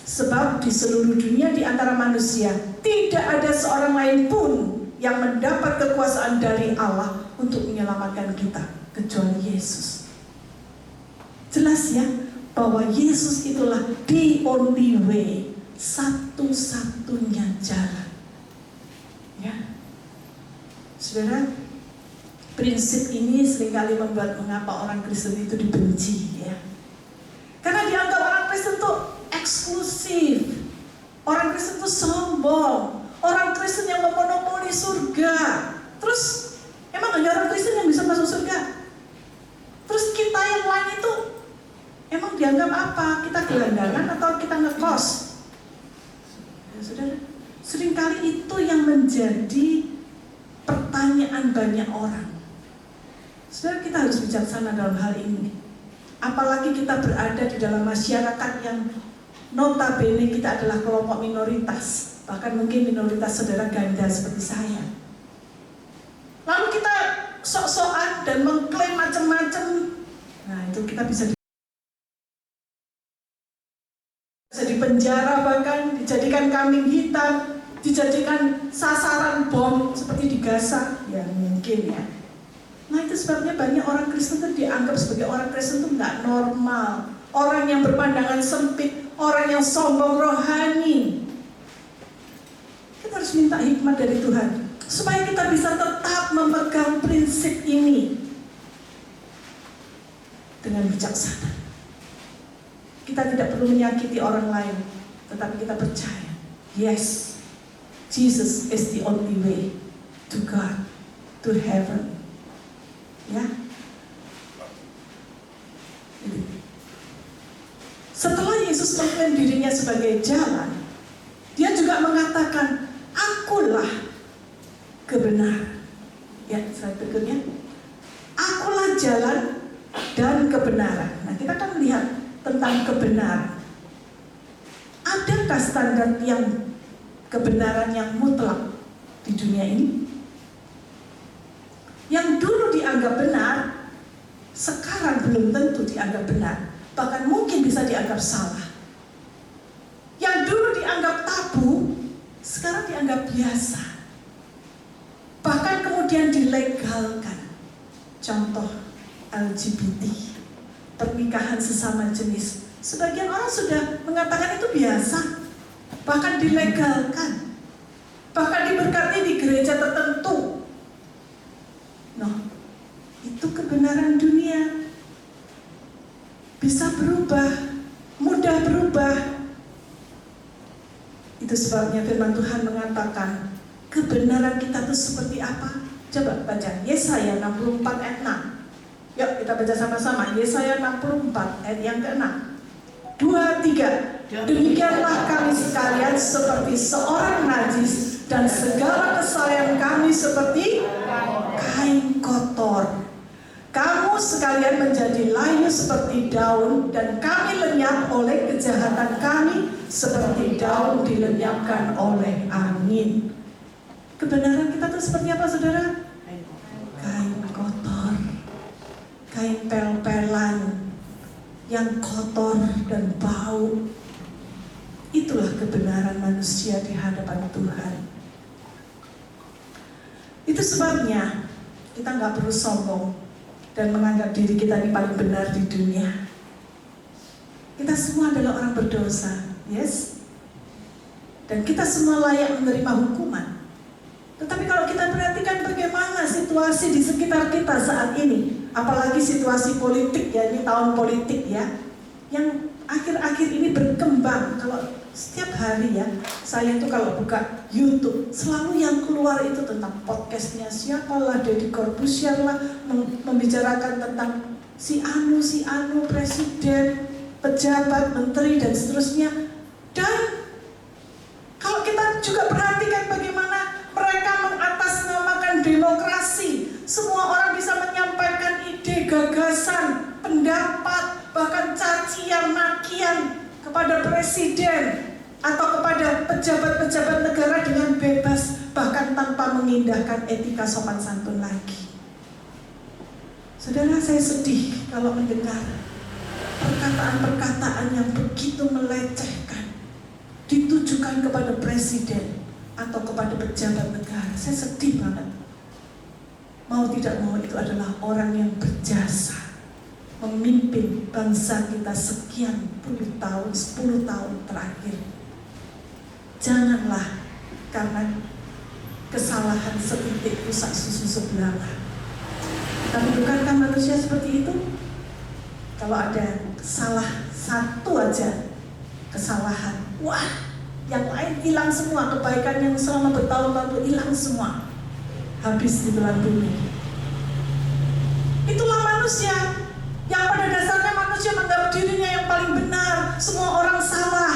Sebab di seluruh dunia di antara manusia tidak ada seorang lain pun yang mendapat kekuasaan dari Allah untuk menyelamatkan kita kecuali Yesus. Jelas ya bahwa Yesus itulah the only way, satu-satunya jalan. Ya, saudara, prinsip ini seringkali membuat mengapa orang Kristen itu dibenci, ya. Karena dianggap orang Kristen itu eksklusif, orang Kristen itu sombong, orang Kristen yang memonopoli surga. Terus emang hanya orang Kristen yang bisa masuk surga? Terus kita yang lain itu emang dianggap apa? Kita gelandangan atau kita ngekos? Ya, saudara, seringkali itu yang menjadi pertanyaan banyak orang. Saudara, kita harus bijaksana dalam hal ini. Apalagi kita berada di dalam masyarakat yang notabene kita adalah kelompok minoritas. Bahkan mungkin minoritas saudara ganda seperti saya. Lalu kita sok-sokan dan mengklaim macam-macam. Nah, itu kita bisa dipenjara, bahkan dijadikan kambing hitam, dijadikan sasaran bom seperti di Gaza. Ya mungkin ya. Nah, itu sebabnya banyak orang Kristen itu dianggap sebagai orang Kristen itu nggak normal, orang yang berpandangan sempit, orang yang sombong rohani. Kita harus minta hikmat dari Tuhan supaya kita bisa tetap memegang prinsip ini dengan bijaksana. Kita tidak perlu menyakiti orang lain, tetapi kita percaya, yes, Jesus is the only way to God, to heaven. Ya. Setelah Yesus mengklaim dirinya sebagai jalan, dia juga mengatakan, akulah kebenaran. Ya, slide berikutnya. Akulah jalan dan kebenaran. Nah, kita akan melihat tentang kebenaran. Adakah standar yang kebenaran yang mutlak di dunia ini? Yang dulu dianggap benar, sekarang belum tentu dianggap benar. Bahkan mungkin bisa dianggap salah. Yang dulu dianggap tabu, sekarang dianggap biasa. Bahkan kemudian dilegalkan. Contoh LGBT, pernikahan sesama jenis. Sebagian orang sudah mengatakan itu biasa. Bahkan dilegalkan. Bahkan diberkati di gereja tertentu. Noh, itu kebenaran dunia. Bisa berubah, mudah berubah. Itu sebabnya firman Tuhan mengatakan, kebenaran kita itu seperti apa? Coba baca Yesaya 64 ayat 6. Yuk kita baca sama-sama. Yesaya 64 ayat yang ke-6. 2, 3. Demikianlah kami sekalian seperti seorang najis, dan segala kesalahan kami seperti kain kotor. Kamu sekalian menjadi layu seperti daun, dan kami lenyap oleh kejahatan kami seperti daun dilenyapkan oleh angin. Kebenaran kita itu seperti apa, saudara? Kain kotor, kain pel-pelan yang kotor dan bau. Itulah kebenaran manusia di hadapan Tuhan. Itu sebabnya kita nggak perlu sombong dan menganggap diri kita ini paling benar di dunia. Kita semua adalah orang berdosa, yes? Dan kita semua layak menerima hukuman. Tetapi kalau kita perhatikan bagaimana situasi di sekitar kita saat ini, apalagi situasi politik ya, ini tahun politik ya, yang akhir-akhir ini berkembang. Kalau setiap hari ya, saya itu kalau buka YouTube, selalu yang keluar itu tentang podcastnya siapalah, Deddy Corbuzier lah, membicarakan tentang si anu, presiden, pejabat, menteri, dan seterusnya. Dan kalau kita juga perhatikan bagaimana mereka mengatasnamakan demokrasi, semua orang bisa menyampaikan ide, gagasan, pendapat, bahkan cacian, makian kepada presiden atau kepada pejabat-pejabat negara dengan bebas, bahkan tanpa mengindahkan etika sopan santun lagi. Saudara, saya sedih kalau mendengar perkataan-perkataan yang begitu melecehkan ditujukan kepada presiden atau kepada pejabat negara. Saya sedih banget. Mau tidak mau itu adalah orang yang berjasa memimpin bangsa kita sekian puluh tahun, 10 tahun terakhir. Janganlah karena kesalahan setitik rusak susu sebelalah. Tapi bukankah manusia seperti itu? Kalau ada salah satu aja kesalahan, wah, yang lain hilang semua, kebaikan yang selama bertahun-tahun hilang semua, habis di telan bumi. Itulah manusia, yang pada dasarnya manusia menganggap dirinya yang paling benar, semua orang salah.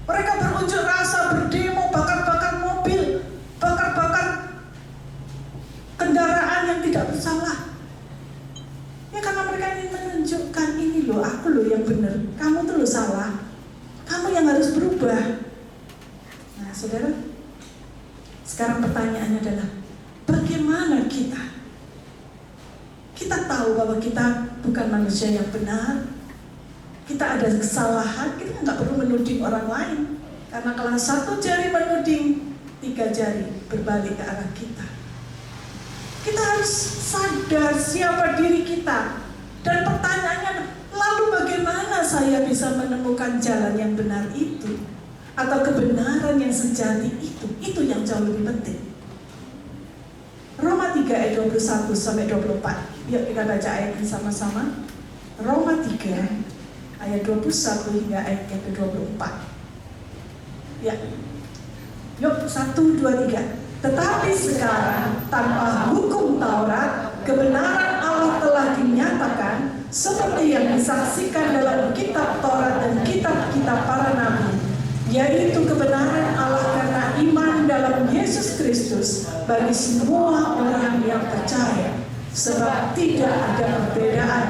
Mereka berunjuk rasa, berdemo, bakar-bakar mobil, bakar-bakar kendaraan yang tidak bersalah. Ya karena mereka ingin menunjukkan, ini loh, aku loh yang benar, kamu tuh loh salah, kamu yang harus berubah. Nah saudara, sekarang pertanyaannya adalah, bagaimana kita? Kita tahu bahwa kita bukan manusia yang benar, kita ada kesalahan, kita nggak perlu menuding orang lain. Karena kalau satu jari menuding, 3 jari berbalik ke arah kita. Kita harus sadar siapa diri kita. Dan pertanyaannya, lalu bagaimana saya bisa menemukan jalan yang benar itu? Atau kebenaran yang sejati itu? Itu yang jauh lebih penting. Roma 3 ayat 21 sampai 24. Yuk kita baca ayat ini sama-sama. Roma 3 ayat 21 hingga ayat yang ke-24. Ya. Yuk 1, 2, 3. Tetapi sekarang tanpa hukum Taurat, kebenaran Allah telah dinyatakan seperti yang disaksikan dalam kitab Taurat dan kitab-kitab para nabi, yaitu kebenaran Allah karena iman dalam Yesus Kristus bagi semua orang yang percaya, sebab tidak ada perbedaan,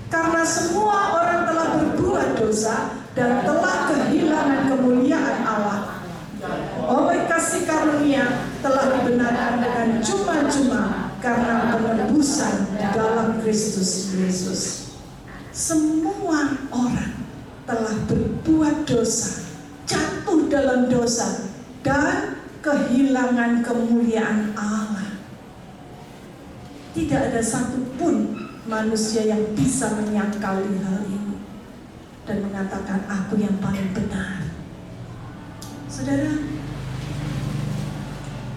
karena semua orang telah berbuat dosa dan telah kehilangan kemuliaan Allah. Oleh kasih karunia telah dibenarkan dengan cuma-cuma karena penebusan dalam Kristus Yesus. Semua orang telah berbuat dosa, jatuh dalam dosa, dan kehilangan kemuliaan Allah. Tidak ada satupun manusia yang bisa menyangkali hal ini dan mengatakan aku yang paling benar. Saudara,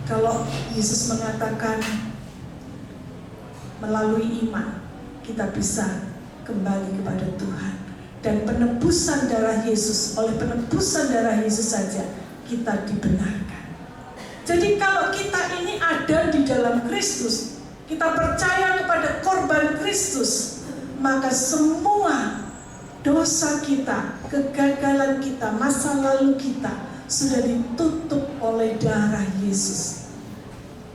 kalau Yesus mengatakan melalui iman kita bisa kembali kepada Tuhan, dan penebusan darah Yesus, oleh penebusan darah Yesus saja kita dibenarkan. Jadi kalau kita ini ada di dalam Kristus, kita percaya kepada korban Kristus, maka semua dosa kita, kegagalan kita, masa lalu kita sudah ditutup oleh darah Yesus.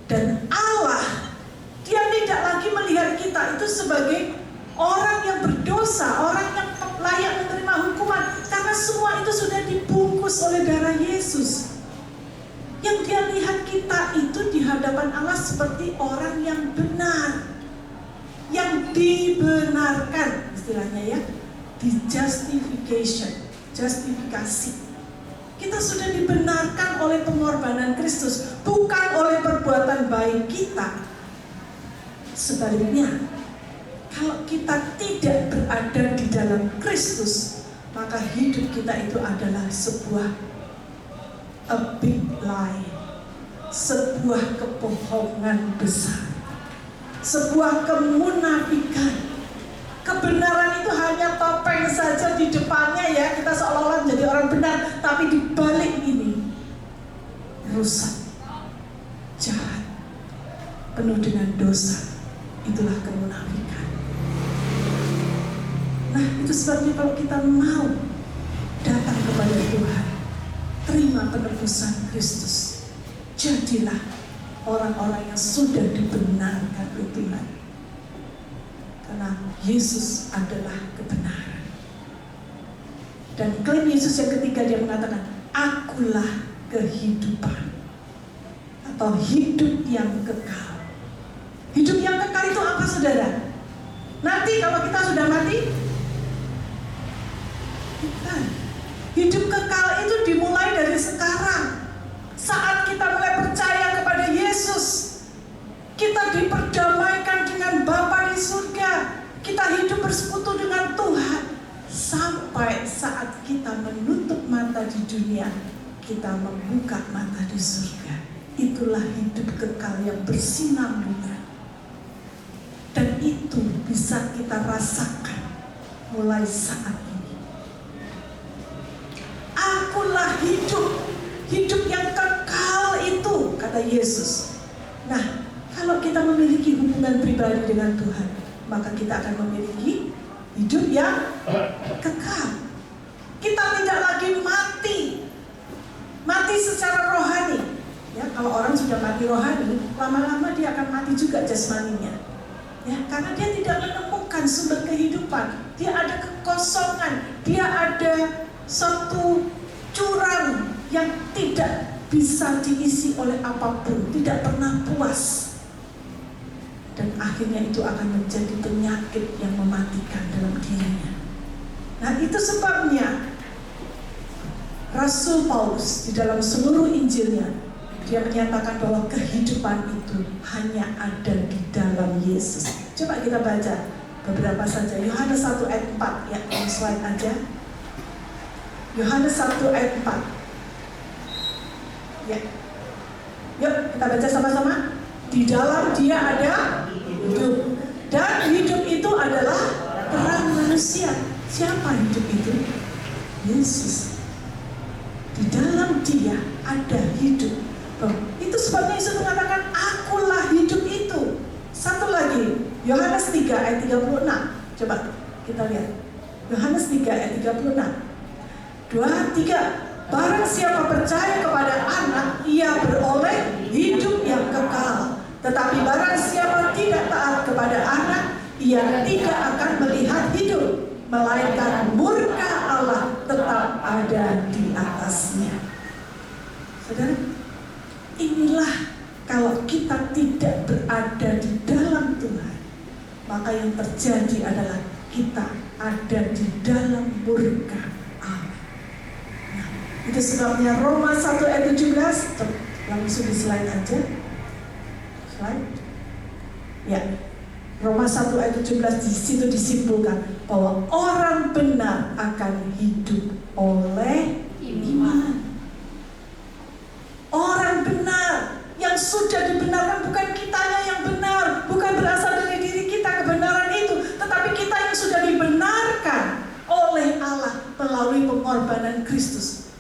Dan Allah, Dia tidak lagi melihat kita itu sebagai orang yang berdosa, orang yang layak menerima hukuman, karena semua itu sudah dibungkus oleh darah Yesus. Yang Dia lihat kita itu di hadapan Allah seperti orang yang benar, yang dibenarkan, istilahnya ya, di justification. Kita sudah dibenarkan oleh pengorbanan Kristus, bukan oleh perbuatan baik kita. Sebaliknya, kalau kita tidak berada di dalam Kristus, maka hidup kita itu adalah sebuah a big lie, sebuah kebohongan besar, sebuah kemunafikan. Kebenaran itu hanya topeng saja di depannya ya, kita seolah-olah menjadi orang benar, tapi di balik ini rusak, jahat, penuh dengan dosa. Itulah kemunafikan. Nah, itu sebabnya kalau kita mau datang kepada Tuhan, terima penebusan Kristus, jadilah orang-orang yang sudah dibenarkan oleh Tuhan. Karena Yesus adalah kebenaran. Dan klaim Yesus yang ketiga, dia mengatakan, akulah kehidupan, atau hidup yang kekal. Hidup yang kekal itu apa, saudara? Nanti kalau kita sudah mati? Bukan. Hidup kekal itu dimulai dari sekarang. Saat kita mulai percaya kepada Yesus, kita diperdamaikan dengan Bapa di surga. Kita hidup bersekutu dengan Tuhan. Sampai saat kita menutup mata di dunia, kita membuka mata di surga. Itulah hidup kekal yang bersinambungan. Dan itu bisa kita rasakan mulai saat ini. Akulah hidup, hidup yang kekal itu, kata Yesus. Nah, kalau kita memiliki hubungan pribadi dengan Tuhan, maka kita akan memiliki hidup yang kekal. Kita tidak lagi mati secara rohani. Ya, kalau orang sudah mati rohani, lama-lama dia akan mati juga jasmaninya. Ya, karena dia tidak menemukan sumber kehidupan. Dia ada kekosongan, dia ada satu jurang yang tidak bisa diisi oleh apapun, tidak pernah puas. Dan akhirnya itu akan menjadi penyakit yang mematikan dalam dirinya. Nah, itu sebabnya Rasul Paulus di dalam seluruh Injilnya, dia menyatakan bahwa kehidupan itu hanya ada di dalam Yesus. Coba kita baca beberapa saja. Yohanes 1 ayat 4, ya, slide aja. Yohanes 1 ayat 4. Ya. Yuk kita baca sama-sama. Di dalam Dia ada hidup, dan hidup itu adalah terang manusia. Siapa hidup itu? Yesus. Di dalam Dia ada hidup. Itu sebabnya Yesus mengatakan, akulah hidup itu. Satu lagi, Yohanes 3 ayat 36. Coba kita lihat. Yohanes 3 ayat 36. 2, 3. Barang siapa percaya kepada Anak, ia beroleh hidup yang kekal. Tetapi barang siapa tidak taat kepada Anak, ia tidak akan melihat hidup, melainkan murka Allah tetap ada di atasnya. Saudara, inilah kalau kita tidak berada di dalam Tuhan, maka yang terjadi adalah kita ada di dalam murka Allah. Nah, itu sebabnya Roma 1 ayat 17, langsung di slide aja. Slide. Ya. Roma 1 ayat 17, di situ disimpulkan bahwa orang benar akan hidup oleh iman. Orang benar yang sudah dibenarkan, bukan kitanya yang benar, bukan berasal dari diri kita kebenaran itu, tetapi kita yang sudah dibenarkan oleh Allah melalui pengorbanan Kristus.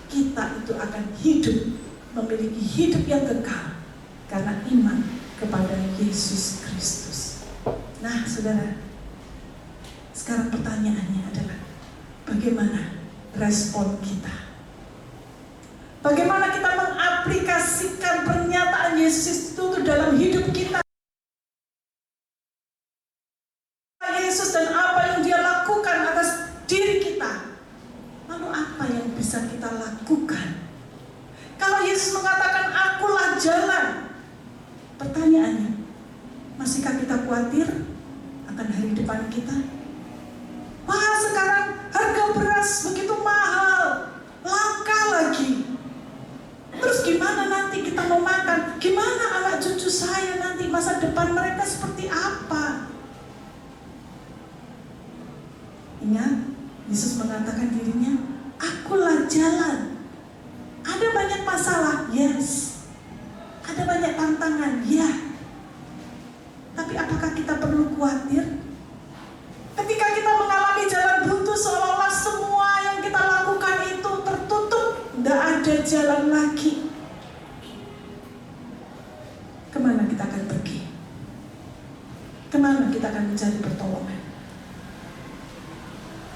Kita itu akan hidup, memiliki hidup yang kekal karena iman kepada Yesus Kristus. Nah, saudara, sekarang pertanyaannya adalah bagaimana respon kita? Bagaimana kita mengaplikasikan pernyataan Yesus itu dalam hidup kita? Yesus dan apa yang Dia lakukan atas diri kita. Lalu apa yang bisa kita lakukan? Kalau Yesus mengatakan, akulah jalan. Pertanyaannya, masihkah kita khawatir akan hari depan kita? Wah, sekarang harga beras begitu mahal, langka lagi. Terus gimana nanti kita mau makan? Gimana anak cucu saya nanti, masa depan mereka seperti apa? Ingat, Yesus mengatakan dirinya, akulah jalan. Ada banyak masalah, yes. Ada banyak tantangan, ya. Tapi apakah kita perlu khawatir? Ketika kita mengalami jalan buntu, seolah-olah semua yang kita lakukan itu tertutup, tidak ada jalan lagi. Kemana kita akan pergi? Kemana kita akan mencari pertolongan?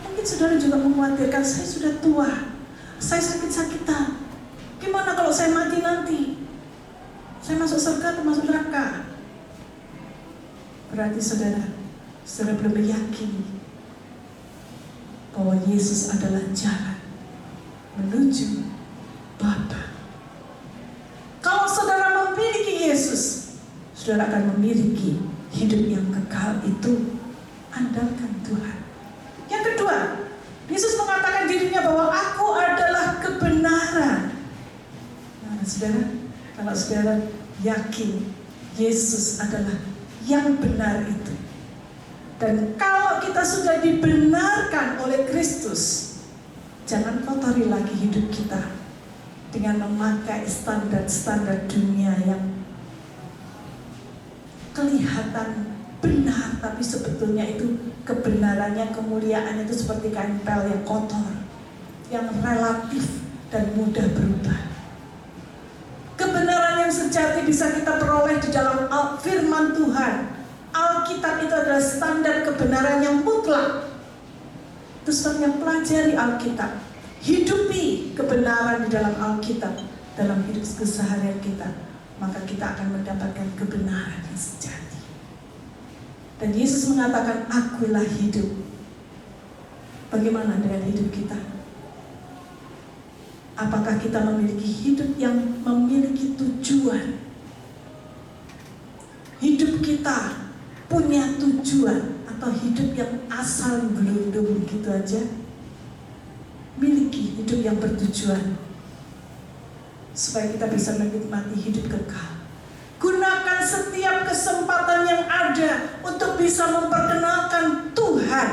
Mungkin saudara juga mengkhawatirkan, saya sudah tua, saya sakit-sakitan. Gimana kalau saya mati nanti? Saya masuk surga atau masuk neraka? Berarti saudara belum meyakini bahwa Yesus adalah jalan menuju Bapa. Kalau saudara memiliki Yesus, saudara akan memiliki hidup yang kekal itu. Andalkan Tuhan. Yang kedua, Yesus mengatakan dirinya bahwa aku adalah kebenaran. Nah, saudara, kalau saudara yakin Yesus adalah yang benar itu, dan kalau kita sudah dibenarkan oleh Kristus, jangan kotori lagi hidup kita dengan memakai standar-standar dunia yang kelihatan benar, tapi sebetulnya itu kebenarannya, kemuliaannya itu seperti kain pel yang kotor, yang relatif dan mudah berubah. Kebenaran yang sejati bisa kita peroleh di dalam firman Tuhan. Alkitab itu adalah standar kebenaran yang mutlak. Terus yang pelajari Alkitab, hidupi kebenaran di dalam Alkitab dalam hidup keseharian kita, maka kita akan mendapatkan kebenaran yang sejati. Dan Yesus mengatakan, akulah hidup. Bagaimana dengan hidup kita? Apakah kita memiliki hidup yang memiliki tujuan? Hidup kita punya tujuan, atau hidup yang asal gelundung gitu aja? Miliki hidup yang bertujuan, supaya kita bisa menikmati hidup kekal. Gunakan setiap kesempatan yang ada untuk bisa memperkenalkan Tuhan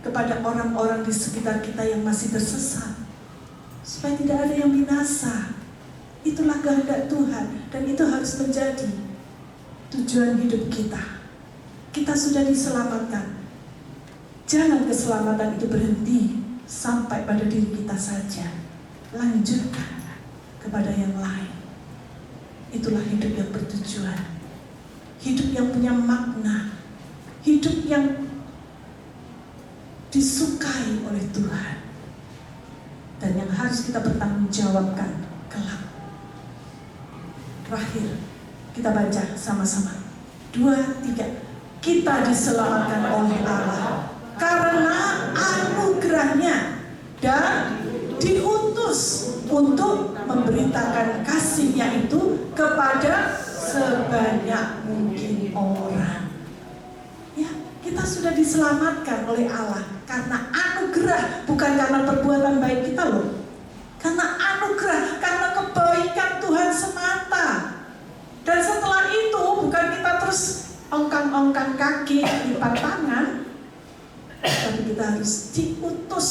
kepada orang-orang di sekitar kita yang masih tersesat, supaya tidak ada yang binasa. Itulah kehendak Tuhan, dan itu harus menjadi tujuan hidup kita. Kita sudah diselamatkan. Jangan keselamatan itu berhenti sampai pada diri kita saja. Lanjutkan kepada yang lain. Itulah hidup yang bertujuan, hidup yang punya makna, hidup yang disukai oleh Tuhan, dan yang harus kita bertanggungjawabkan kelak. Terakhir, kita baca sama-sama. 2, 3. Kita diselamatkan oleh Allah karena anugerahnya, dan diutus untuk memberitakan kasih-Nya itu kepada sebanyak mungkin orang. Ya, kita sudah diselamatkan oleh Allah karena anugerah, bukan karena perbuatan baik kita loh. Karena anugerah, karena kebaikan Tuhan semata. Dan setelah itu bukan kita terus ongkang-ongkang kaki, lipat tangan, tapi kita harus diutus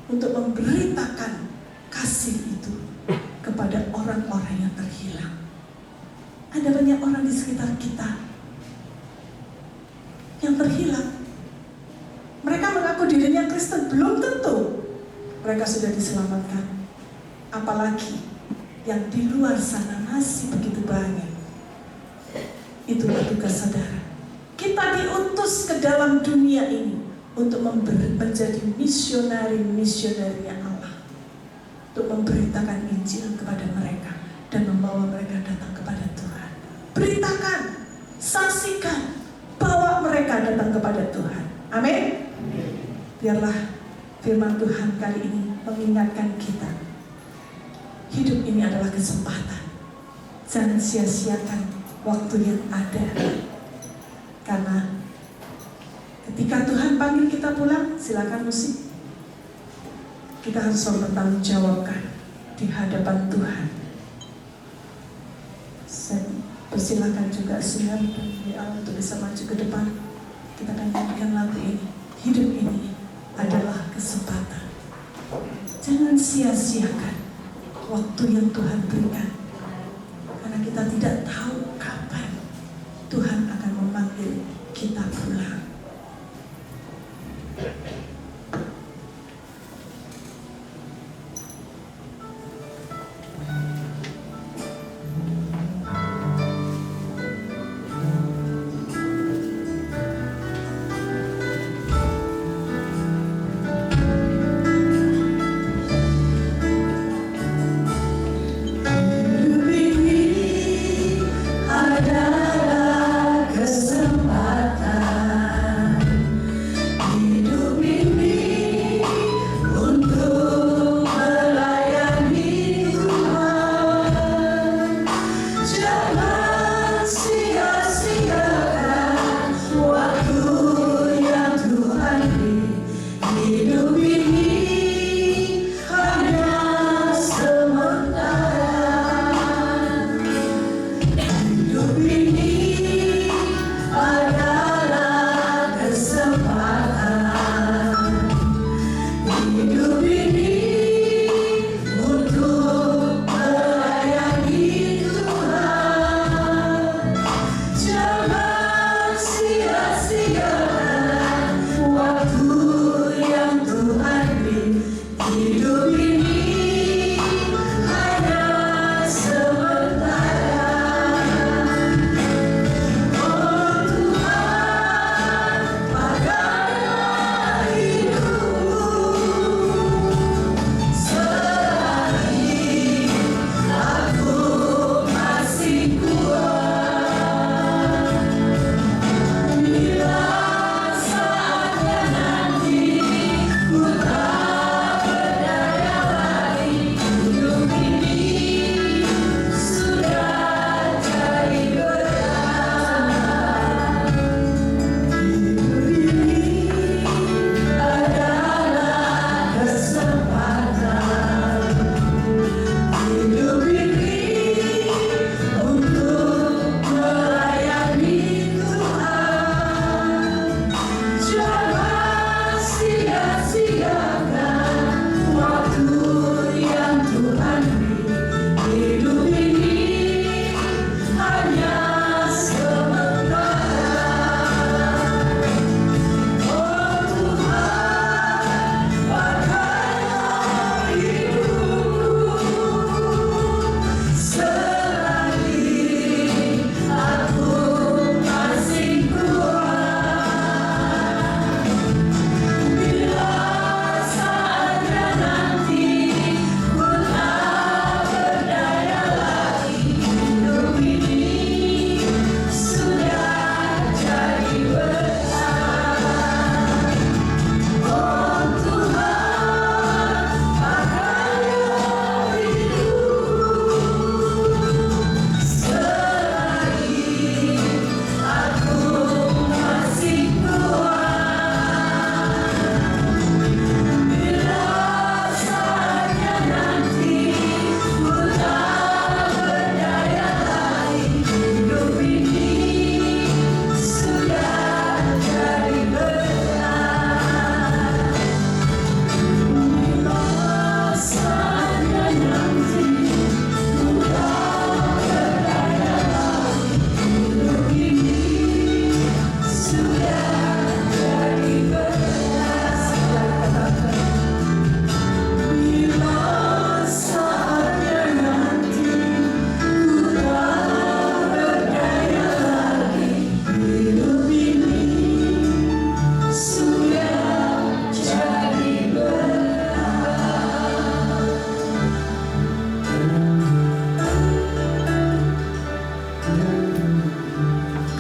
untuk memberitakan kasih itu kepada orang-orang yang terhilang. Ada banyak orang di sekitar kita yang terhilang. Mereka mengaku dirinya Kristen, belum tentu mereka sudah diselamatkan. Apalagi yang di luar sana masih begitu banyak. Itulah tugas saudara. Kita diutus ke dalam dunia ini untuk menjadi misionari-misionarinya Allah, untuk memberitakan Injil kepada mereka dan membawa mereka datang kepada Tuhan. Beritakan, saksikan, bawa mereka datang kepada Tuhan. Amin. Biarlah firman Tuhan kali ini mengingatkan kita, hidup ini adalah kesempatan. Jangan sia-siakan waktu yang ada, karena ketika Tuhan panggil kita pulang, silakan musik, kita harus mempertanggungjawabkan di hadapan Tuhan. Saya persilakan juga Sinar dan WA untuk bisa maju ke depan. Kita akan nyanyikan lagu ini. Hidup ini adalah kesempatan. Jangan sia-siakan waktu yang Tuhan berikan, karena kita tidak tahu kapan Tuhan akan memanggil kita pulang.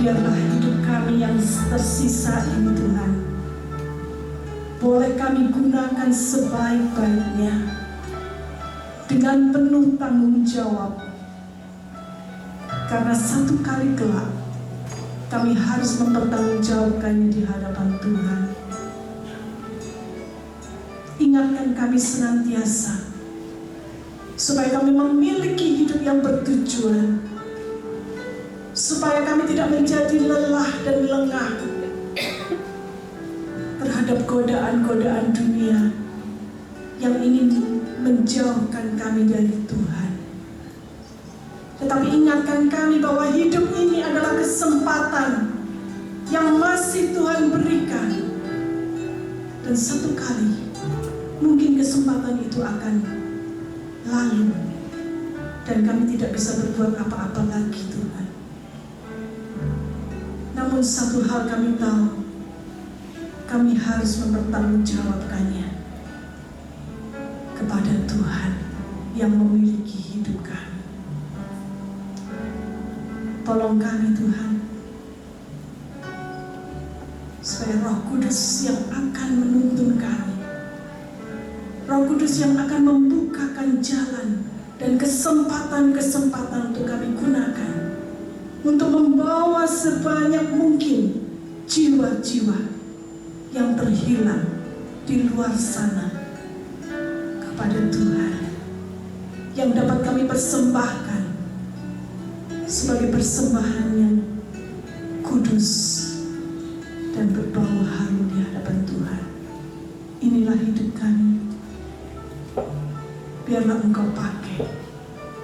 Biarlah hidup kami yang tersisa ini Tuhan, boleh kami gunakan sebaik-baiknya dengan penuh tanggung jawab, karena satu kali kelak kami harus mempertanggungjawabkannya di hadapan Tuhan. Ingatkan kami senantiasa supaya kami memiliki hidup yang bertujuan, supaya kami tidak menjadi lelah dan lengah terhadap terhadap godaan-godaan dunia yang ingin menjauhkan kami dari Tuhan. Tetapi ingatkan kami bahwa hidup ini adalah kesempatan yang masih Tuhan berikan. Dan satu kali mungkin kesempatan itu akan lalu dan kami tidak bisa berbuat apa-apa lagi, Tuhan. Namun satu hal kami tahu, kami harus mempertanggungjawabkannya kepada Tuhan yang memiliki hidup kami. Tolong kami, Tuhan, supaya Roh Kudus yang akan menuntun kami, Roh Kudus yang akan membukakan jalan dan kesempatan-kesempatan untuk kami gunakan untuk membawa sebanyak mungkin jiwa-jiwa yang terhilang di luar sana kepada Tuhan, yang dapat kami persembahkan sebagai persembahan yang kudus dan berbau harum di hadapan Tuhan. Inilah hidup kami. Biarlah Engkau pakai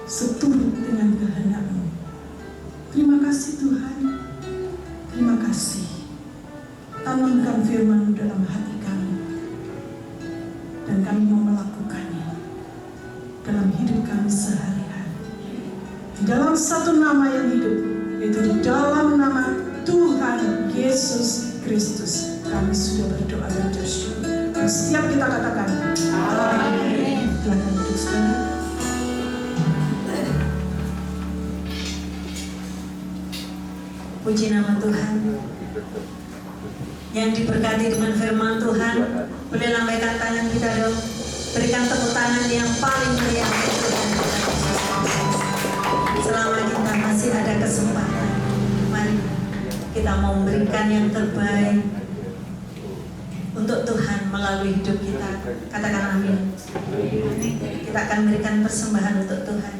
seturut dengan kehendak-Mu. Terima kasih Tuhan. Terima kasih. Tanamkan firman-Mu dalam hati kami, dan kami mau melakukannya dalam hidup kami sehari-hari. Di dalam satu nama yang hidup, yaitu di dalam nama Tuhan Yesus Kristus, kami sudah berdoa dan bersyukur. Dan setiap kita katakan amin. Silakan duduk sekali. Puji nama Tuhan. Yang diberkati dengan firman Tuhan, boleh lambaikan tangan kita dong. Berikan tepuk tangan yang paling meriah untuk Tuhan. Selama kita masih ada kesempatan, mari kita mau memberikan yang terbaik untuk Tuhan melalui hidup kita. Katakan amin. Kita akan memberikan persembahan untuk Tuhan.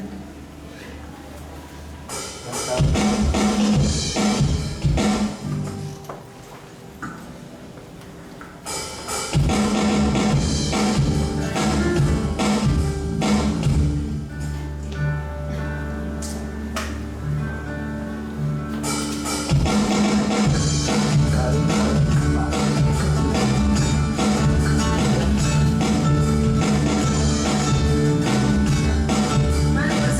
Mari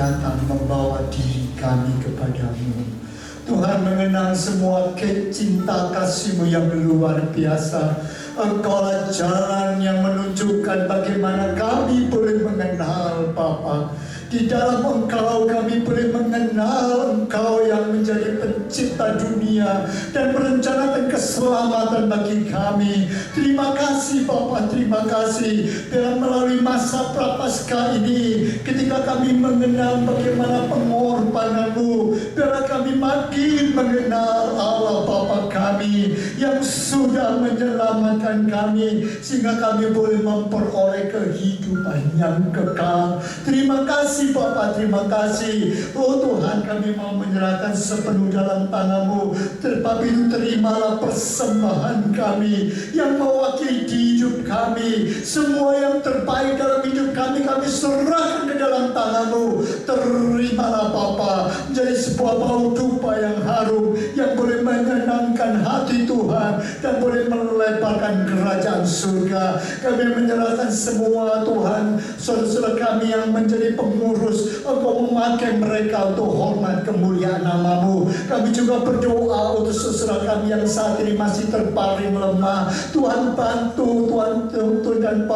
datang membawa diri kami kepadamu. Tuhan, mengenang semua cinta kasih-Mu yang luar biasa. Engkaulah jalan yang menunjukkan bagaimana kami boleh mengenal Bapa. Di dalam Engkau kami boleh mengenal Engkau yang menjadi pencipta dunia dan merencanakan keselamatan bagi kami. Terima kasih Bapa, terima kasih. Dalam melalui masa prapaskah ini, ketika kami mengenal bagaimana pengorbanan-Mu, biarlah kami makin mengenal Allah Bapa kami yang sudah menyelamatkan kami, sehingga kami boleh memperoleh kehidupan yang kekal. Terima kasih Bapa, terima kasih. Oh Tuhan, kami mau menyerahkan sepenuh dalam tangan-Mu. Tapi itu terimalah persembahan kami yang mewakili hidup kami. Semua yang terbaik dalam hidup kami, kami serahkan ke dalam tangan-Mu. Terimalah Bapa, menjadi sebuah bau dupa yang harum, yang boleh menyenangkan hati Tuhan dan boleh melebarkan kerajaan surga. Kami menyerahkan semua Tuhan, saudara-saudara kami yang menjadi pengurus, Engkau memakai mereka untuk hormat kemuliaan nama-Mu. Kami juga berdoa untuk saudara kami yang saat ini masih terbaring lemah. Tuhan bantu, Tuhan tuntun dan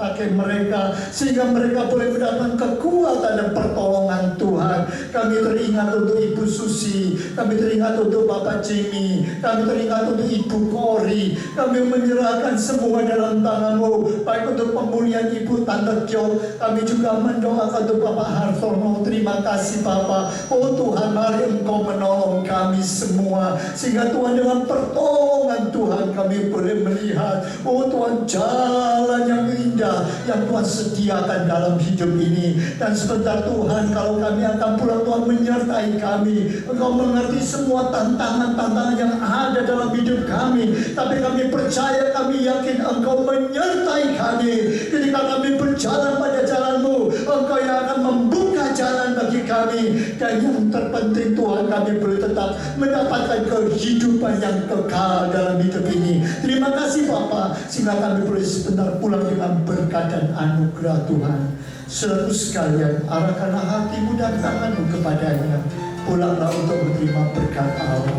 pakai mereka, sehingga mereka boleh mendapatkan kekuatan dan pertolongan Tuhan. Kami teringat untuk Ibu Susi, kami teringat untuk Bapak Jimmy, kami teringat untuk Ibu Kori. Kami menyerahkan semua dalam tangan-Mu, baik untuk pemulihan Ibu Tante Jo. Kami juga mendoakan untuk Bapak Hartono. Terima kasih Bapak. Oh Tuhan, mari Engkau menolong kami semua, sehingga Tuhan dengan pertolongan Tuhan kami boleh melihat, oh Tuhan, jalan yang indah yang Tuhan sediakan dalam hidup ini. Dan sebentar Tuhan, kalau kami akan pulang, Tuhan menyertai kami. Engkau mengerti semua tantangan-tantangan yang ada dalam hidup kami, tapi kami percaya, kami yakin Engkau menyertai kami. Ketika kami berjalan pada jalan-Mu, Engkau yang akan membuka jalan bagi kami. Dan yang terpenting Tuhan, kami boleh tetap mendapatkan kehidupan yang kekal dalam hidup ini. Terima kasih Bapa, sehingga kami boleh sebentar pulang dengan berkat dan anugerah Tuhan. Saudara sekalian, arahkanlah hatimu dan tanganmu kepadanya. Pulanglah untuk menerima berkat Allah.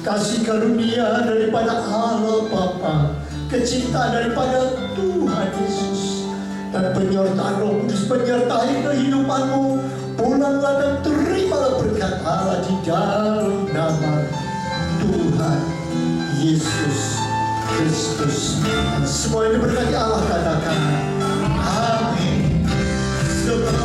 Kasih karunia daripada Allah Bapa, kecintaan daripada Tuhan Yesus, dan penyertaan Roh Kudus menyertai kehidupanmu. Pulanglah dan terimalah berkat Allah di dalam nama Tuhan Yesus Kristus. Dan semua ini berkati Allah, katakan amin. Sebab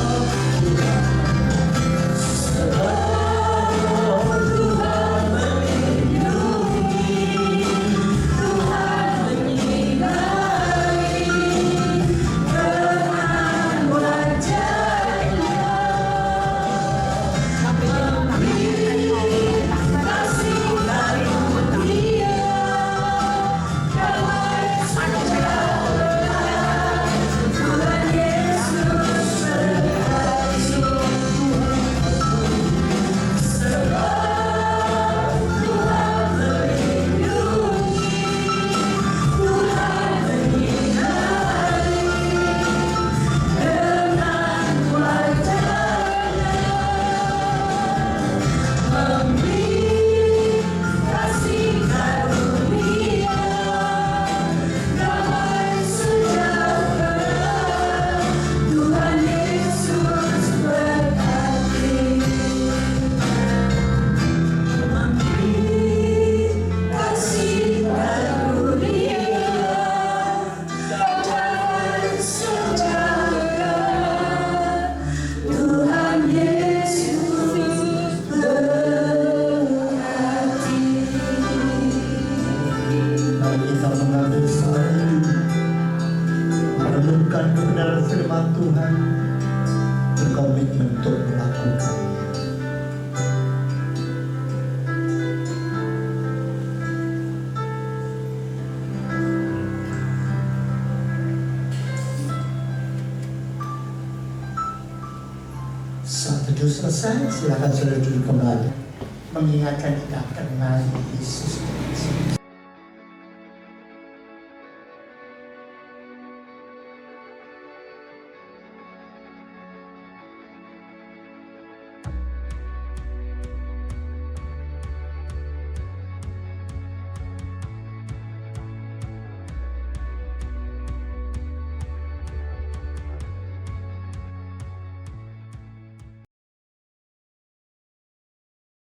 Tuhan, kebenaran firman Tuhan, berkomitmen untuk melakukan. Saat teduh selesai, silakan saudara duduk kembali, mengingatkan kita kenal Yesus Kristus.